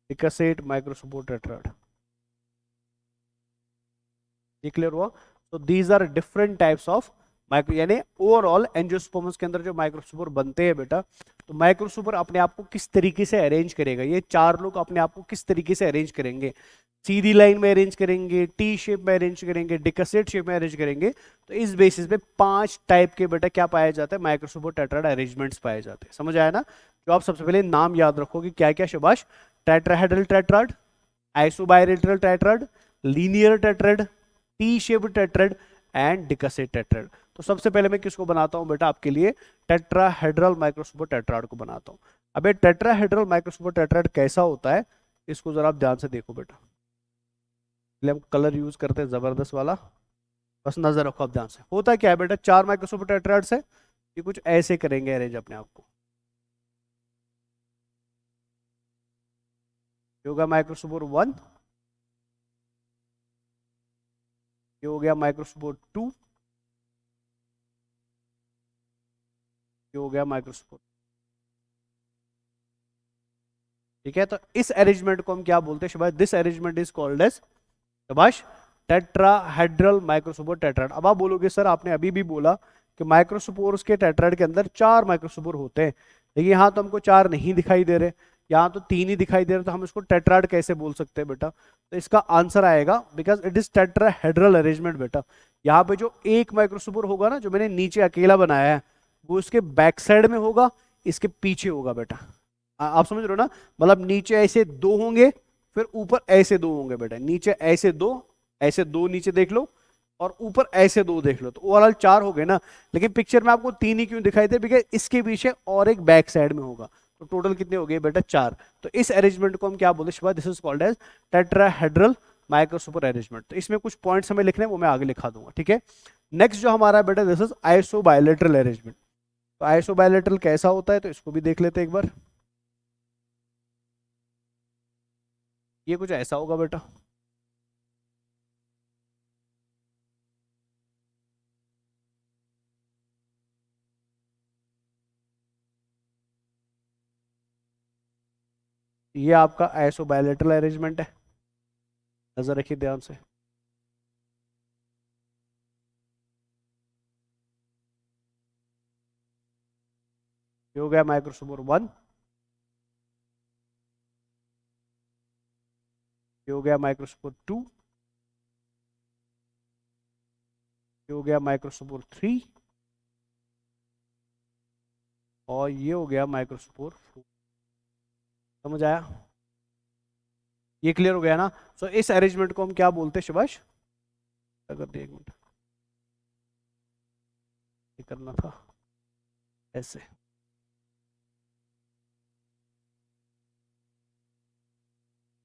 decussate microspore tetrad, ये क्लियर हुआ। तो these are different types of micro, यानी ओवरऑल एंजियोस्पर्म्स के अंदर जो माइक्रोस्पोर बनते हैं बेटा, तो माइक्रोस्पोर अपने आप को किस तरीके से अरेंज करेगा, ये 4 लोग अपने आप को किस तरीके से अरेंज करेंगे, सीधी लाइन में अरेंज करेंगे, टी शेप में अरेंज करेंगे, डिकसेट शेप में अरेंज करेंगे। तो इस बेसिस पे 5 टाइप के बेटा क्या पाया जाता है, माइक्रोस्पोर टेट्राड अरेंजमेंट्स पाए जाते हैं, समझ आया ना। जो आप सबसे पहले नाम याद रखोगे क्या क्या शाबाश, tetrahedral tetrad, isobilateral tetrad, linear tetrad, T shaped tetrad and decussate tetrad. तो सबसे पहले मैं किसको बनाता हूँ बेटा आपके लिए, टेट्राहेड्रल माइक्रोस्कोप टेट्राड को बनाता हूँ। अब ये टेट्राहेड्रल माइक्रोस्कोप टेट्राड कैसा होता है, इसको जरा आप ध्यान से देखो बेटा। हम कलर यूज करते हैं जबरदस्त वाला, बस नजर रखो आप ध्यान से। होता क्या है बेटा, 4 माइक्रोस्कोप टेट्राड से ये कुछ ऐसे करेंगे अरेंज अपने आप को। ये हो गया माइक्रोस्कोप 1, ये हो गया माइक्रोस्कोप 2, ये हो गया माइक्रोस्कोप। ठीक है, तो इस अरेंजमेंट को हम क्या बोलते हैं शाबाश, this arrangement is called as शाबाश टेट्राहेड्रल माइक्रोस्कोप टेट्राड। अब आप बोलोगे सर आपने अभी भी बोला कि माइक्रोस्पोर्स के टेट्राड के अंदर 4 माइक्रोस्पोर होते हैं, लेकिन यहाँ तो हमको 4 नहीं दिखाई दे रहे, यहाँ तो 3 ही दिखाई दे रहे, तो हम इसको टेट्राड कैसे बोल सकते हैं बेटा। तो इसका आंसर आएगा because it is tetrahedral arrangement बेटा। यहाँ पे जो एक माइक्रोस्पोर होगा ना, जो मैंने नीचे अकेला बनाया है, वो इसके बैक साइड में होगा, इसके पीछे होगा बेटा। आप समझ रहे हो ना, मतलब नीचे ऐसे 2 होंगे, फिर ऊपर ऐसे 2 होंगे बेटा। नीचे ऐसे 2, ऐसे 2 नीचे देख लो, और ऊपर ऐसे 2 देख लो, तो ओवरऑल 4 हो गए ना। लेकिन पिक्चर में आपको 3 ही क्यों दिखाई दे, बिकॉज इसके पीछे और एक बैक साइड में होगा, तो टोटल कितने हो गए बेटा 4। तो इस अरेंजमेंट को हम क्या बोलते हैं, this is called as tetrahedral microscope arrangement. तो इसमें कुछ पॉइंट्स हमें लिखने हैं, वो मैं आगे लिखा दूंगा, ठीक है। नेक्स्ट जो हमारा है बेटा, दिस इज आइसोबायलैटरल अरेंजमेंट। तो आइसोबायलैटरल कैसा होता है, तो इसको भी देख लेते हैं एक बार। ये कुछ ऐसा होगा बेटा। ये आपका आइसोबायलैटरल अरेंजमेंट है, नजर रखिए ध्यान से। ये हो गया माइक्रोस्कोप 1, ये हो गया माइक्रोस्कोप 2, ये हो गया माइक्रोस्कोप 3, और ये हो गया माइक्रोस्कोप 4। समझ आया, ये क्लियर हो गया ना। सो इस अरेंजमेंट को हम क्या बोलते हैं सुभाष, अगर 1 मिनट ये करना था ऐसे,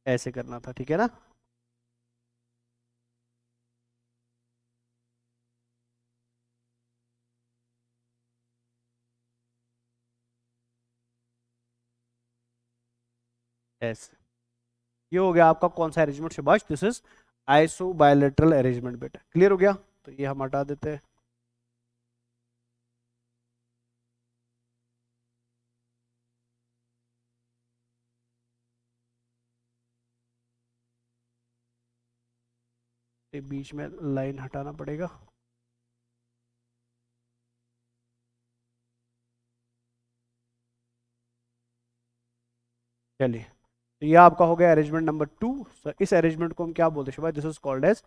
ऐसे करना था, ठीक है ना। ऐसे, ये हो गया आपका कौन सा arrangement Subhash, this is iso bilateral arrangement बेटा। क्लियर हो गया, तो ये हम हटा देते हैं। ये बीच में लाइन हटाना पड़ेगा। चलिए, तो ये आपका हो गया अरेंजमेंट नंबर 2। इस अरेंजमेंट को हम क्या बोलते हैं सुभाष, दिस इज कॉल्ड एज,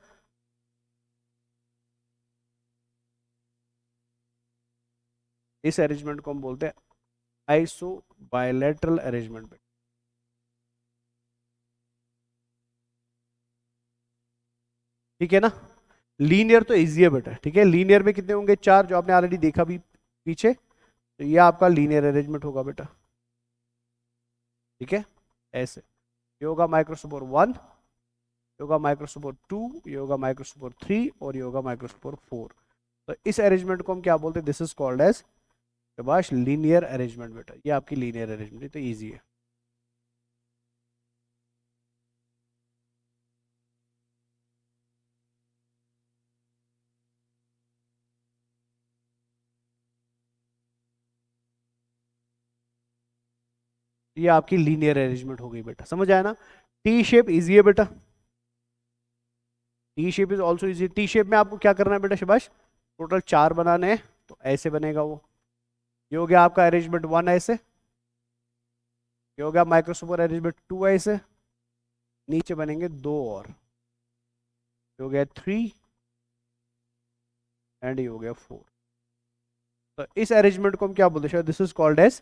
इस अरेंजमेंट को हम बोलते हैं आइसो बायलेटरल अरेंजमेंट। ठीक है ना, लीनियर तो इजी है बेटा, ठीक है। लीनियर में कितने होंगे, 4, जो आपने ऑलरेडी देखा भी पीछे। तो ये आपका लीनियर अरेंजमेंट होगा बेटा, ठीक है। ऐसे, ये होगा माइक्रोस्कोप 1, ये होगा माइक्रोस्कोप 2, ये होगा माइक्रोस्कोप 3, और ये होगा माइक्रोस्कोप 4। तो इस अरेंजमेंट को हम क्या बोलते हैं, दिस इज कॉल्ड एज शाबाश लीनियर अरेंजमेंट बेटा। ये आपकी लीनियर अरेंजमेंट, तो ईजी है। ये आपकी लीनियर अरेंजमेंट हो गई बेटा, समझ आया ना। टी शेप इजी है बेटा, T shape is also easy. T shape में आपको क्या करना है बेटा सुभाष, टोटल 4 बनाने हैं, तो ऐसे बनेगा वो। ये हो गया आपका अरेंजमेंट 1 ऐसे, ये हो गया माइक्रोस्कोप अरेंजमेंट 2 ऐसे, नीचे बनेंगे 2 और, ये हो गया 3, एंड ये हो गया 4। तो इस अरेंजमेंट को हम क्या बोलते हैं, this is called as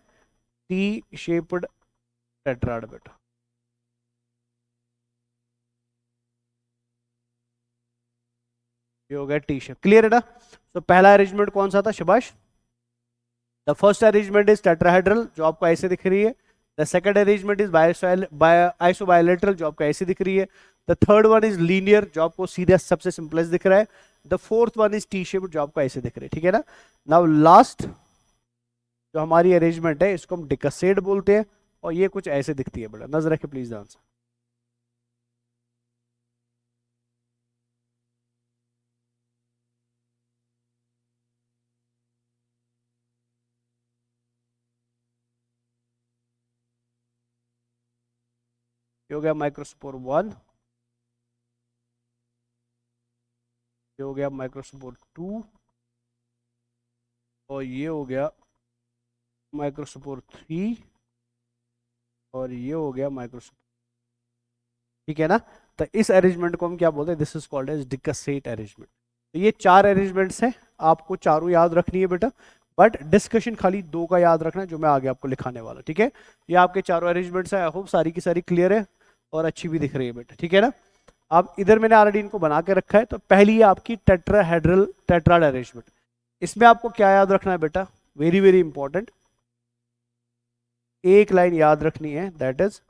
T shaped tetrad बेटा। ये हो गया टी शेप, क्लियर है ना। तो पहला अरेंजमेंट कौन सा था शिबाश? The first arrangement is tetrahedral जो आपको ऐसे दिख रही है। The second arrangement is isobilateral जो आपको ऐसे दिख रही है। The third one is linear जो आपको सीधा सबसे सिंपलेस्ट दिख रहा है। The fourth one is T shape जो आपको ऐसे दिख रही है, ठीक है ना। नाउ लास्ट जो हमारी अरेंजमेंट है इसको हम डिकसेड बोलते हैं और ये कुछ ऐसे दिखती है बेटा, नजर रखे प्लीज ध्यान से। ये हो गया माइक्रोस्पोर 1, ये हो गया माइक्रोस्पोर 2 और ये हो गया माइक्रोस्पोर 3 और ये हो गया माइक्रोस्पोर, ठीक है ना। तो इस अरेंजमेंट को हम क्या बोलते हैं? This is called as decussate arrangement. तो ये 4 अरेंजमेंट्स हैं, आपको चारों याद रखनी है बेटा, बट डिस्कशन खाली 2 का याद रखना है जो मैं आगे आपको लिखाने वाला, ठीक है। ये आपके चारों अरेंजमेंट्स हैं, आई होप सारी की सारी क्लियर है और अच्छी भी दिख रही है बेटा, ठीक है ना। अब इधर मैंने ऑलरेडी इनको बना के रखा है। तो पहली है आपकी टेट्राहेड्रल टेट्राड अरेंजमेंट। इसमें आपको क्या याद रखना है बेटा? वेरी वेरी इंपॉर्टेंट, एक लाइन याद रखनी है, दैट इज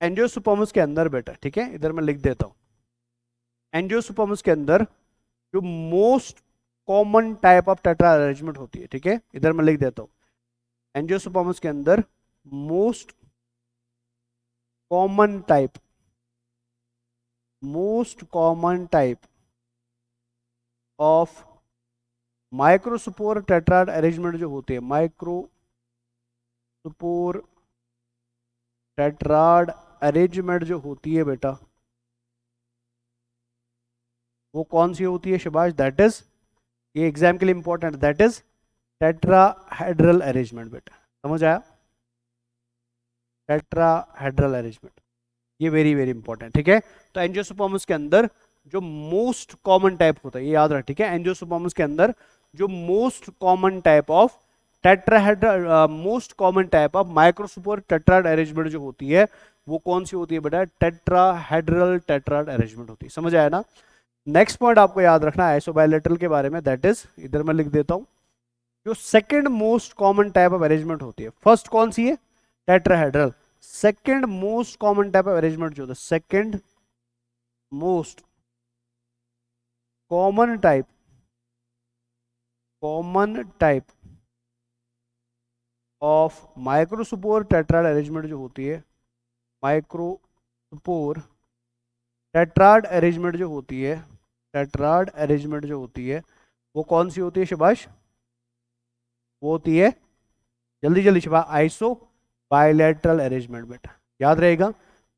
एंजियोस्पर्म्स के अंदर बेटा, ठीक है, इधर मैं लिख देता हूं। एंजियोस्पर्म्स के अंदर जो most common type of tetrad arrangement होती है, ठीक है, इधर मैं लिख देता हूं। एंजियोस्पर्म्स के अंदर most common type of microspore tetrad arrangement जो होते हैं, माइक्रोस्पोर टेट्राड अरेंजमेंट जो होती है बेटा, वो कौन सी होती है शिबाश? दैट इज, ये एग्जाम के लिए important, that is tetrahedral arrangement बेटा, समझ आया? टेट्राहेड्रल अरेंजमेंट, ये वेरी वेरी इंपॉर्टेंट, ठीक है। तो एंजियोस्पर्म्स के अंदर जो मोस्ट कॉमन टाइप होता है, ये याद रख, ठीक है। एंजियोस्पर्म्स के अंदर जो most common type of tetrahedral most common type of microspore tetrad arrangement जो होती है वो कौन सी होती है बेटा? टेट्राहेड्रल टेट्राड अरेंजमेंट होती है, समझ आया ना। नेक्स्ट पॉइंट आपको याद रखना है आइसोबायोलेटरल के बारे में, दैट इज, इधर मैं लिख देता हूं, जो second most common type of arrangement होती है। फर्स्ट कौन सी है? Tetrahedral. Second most common type of arrangement जो होता है, second most common type of microspore tetrad arrangement जो होती है, माइक्रोस्पोर टेट्राड अरेंजमेंट जो होती है, टेट्राड अरेंजमेंट जो होती है वो कौन सी होती है शिबाश? वो होती है, जल्दी जल्दी शिबाश, आइसो बायलैटरल अरेंजमेंट बेटा, याद रहेगा।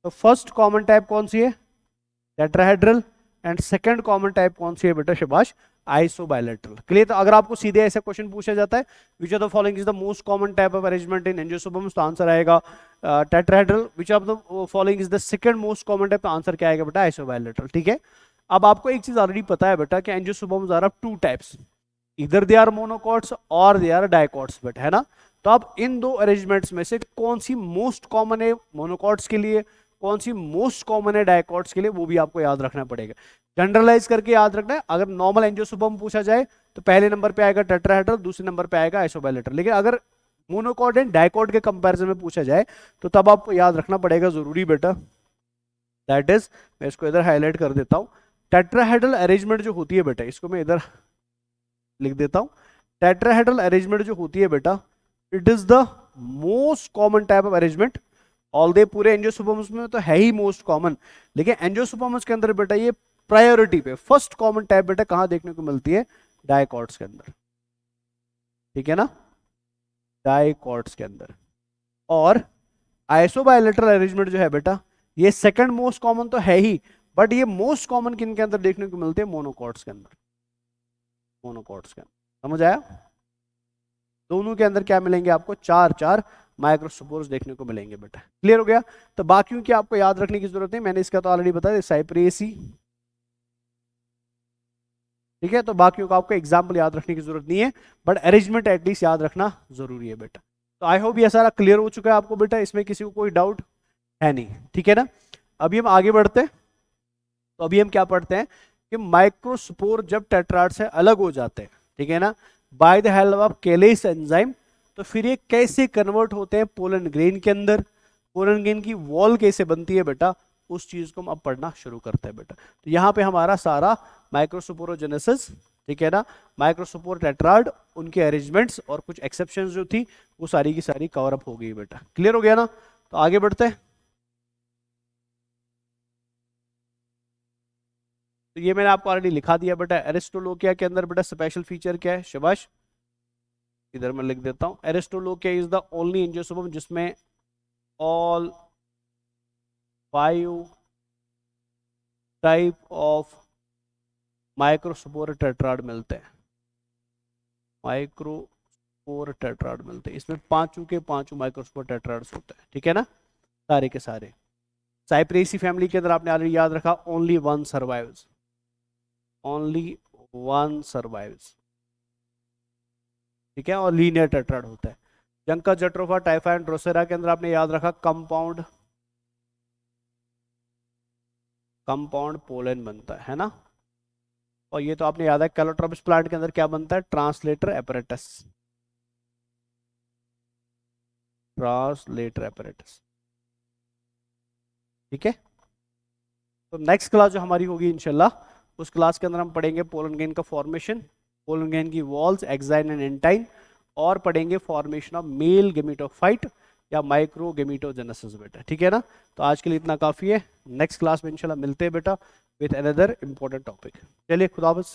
तो फर्स्ट कॉमन टाइप कौन सी है? Tetrahedral. And second common type कौन सी है बेटा शिबाश? Iso bilateral, clear. तो अगर आपको सीधे ऐसा क्वेश्चन पूछा जाता है which of the following is the most common type of arrangement in angiosperms, तो आंसर आएगा tetrahedral. Which of the following is the second most common type, तो आंसर क्या आएगा बेटा? आइसो बायलैटरल, ठीक है। अब आपको एक चीज ऑलरेडी पता है बेटा कि एंजियोस्पर्म्स आर ऑफ 2 टाइप्स, इधर दे आर मोनोकॉट्स और दे आर डाइकॉट्स बेटा, है ना। तो अब इन 2 अरेंजमेंट्स में से कौन सी मोस्ट कॉमन है मोनोकॉट्स के लिए, कौन सी मोस्ट कॉमन है डाइकॉट्स के लिए, वो भी आपको याद रखना पड़ेगा। जनरलाइज करके याद रखना है, अगर नॉर्मल एंजियोस्पर्म पूछा जाए तो पहले नंबर पे आएगा टेट्राहेड्रल, दूसरे नंबर पे आएगा आइसोबायलैटरल। लेकिन अगर मोनोकॉट एंड डाइकॉट के कंपैरिजन में पूछा जाए तो तब आपको याद रखना पड़ेगा जरूरी बेटा, दैट इज, मैं इसको इधर हाईलाइट कर देता हूं। टेट्राहेड्रल अरेंजमेंट जो होती है बेटा, इसको मैं इधर लिख देता हूं। टेट्राहेड्रल अरेंजमेंट जो होती है बेटा, it is the most common type of arrangement. All they पूरे एंजियोस्पर्म्स में तो है ही मोस्ट कॉमन, लेकिन एंजियोस्पर्म्स के अंदर बेटा ये प्रायोरिटी पे फर्स्ट कॉमन टाइप बेटा कहां देखने को मिलती है? डाइकॉट्स के अंदर, ठीक है ना, डाइकॉट्स के अंदर। और आइसोबायलैटरल अरेंजमेंट जो है बेटा, ये सेकंड मोस्ट कॉमन तो है ही, बट ये मोस्ट कॉमन किन के अंदर देखने को मिलते हैं? मोनोकॉट्स के अंदर, मोनोकॉट्स के अंदर, समझ आया। दोनों के अंदर क्या मिलेंगे आपको? 4 माइक्रोस्पोर्स देखने को मिलेंगे बेटा, क्लियर हो गया। तो बाकियों की आपको याद रखने की जरूरत नहीं, मैंने इसका तो ऑलरेडी बताया, साइप्रेसी, ठीक है। तो बाकियों का आपको एग्जाम्पल याद रखने की जरूरत नहीं है, बट अरेंजमेंट एटलीस्ट याद रखना जरूरी है बेटा। तो आई होप ये सारा क्लियर हो चुका है आपको बेटा, इसमें किसी को कोई डाउट है नहीं, ठीक है ना। अभी हम आगे बढ़ते हैं। तो अभी हम क्या पढ़ते हैं कि माइक्रोस्पोर जब टेट्राड से अलग हो जाते हैं, ठीक है ना, by the help of callase enzyme, तो फिर ये कैसे कन्वर्ट होते हैं पोलन ग्रेन के अंदर, पोलन ग्रेन की वॉल कैसे बनती है बेटा, उस चीज को हम अब पढ़ना शुरू करते हैं बेटा। तो यहाँ पे हमारा सारा माइक्रोस्पोरोजेनेसिस, ठीक है ना, माइक्रोस्पोर टेट्राड, उनके अरेंजमेंट्स और कुछ एक्सेप्शंस जो थी वो सारी की सारी कवर अप हो गई बेटा। क्लियर हो गया ना? तो आगे बढ़ते हैं। तो ये मैंने आपको ऑलरेडी लिखा दिया बेटा। एरिस्टोलोकिया के अंदर बेटा स्पेशल फीचर क्या है शबाश, इधर मैं लिख देता हूं। एरिस्टोलोकिया इज द ओनली एंजियोस्पर्म जिसमें all 5 type of microspore tetrad मिलते हैं, माइक्रोस्पोर टेट्राड मिलते हैं। इसमें पांचों के पांचों माइक्रोस्पोर टेट्राड्स होते हैं, ठीक है ना, सारे के सारे। साइप्रेसी फैमिली के अंदर आपने ऑलरेडी याद रखा, only one survives, only one survives, ठीक है, और लीनियर टेट्राड होता है। जंका जट्रोफा टाइफा एंड ड्रोसेरा के अंदर आपने याद रखा कंपाउंड, कंपाउंड पोलन बनता है ना। और ये तो आपने याद है कैलोट्रोपिस प्लांट के अंदर क्या बनता है, ट्रांसलेटर एपरेटस, ट्रांसलेटर एपरेटस, ठीक है। तो नेक्स्ट क्लास जो हमारी होगी इंशाल्लाह, उस क्लास के अंदर हम पढ़ेंगे पोलन ग्रेन का फॉर्मेशन, पोलन ग्रेन की वॉल्स, एक्साइन एंड एंटाइन, और पढ़ेंगे फॉर्मेशन ऑफ मेल गेमिटोफाइट या माइक्रो गेमिटोजेनेसिस बेटा, ठीक है ना। तो आज के लिए इतना काफी है, नेक्स्ट क्लास में इंशाल्लाह मिलते हैं बेटा विद अनदर इंपॉर्टेंट टॉपिक। चलिए खुदा हाफिज़।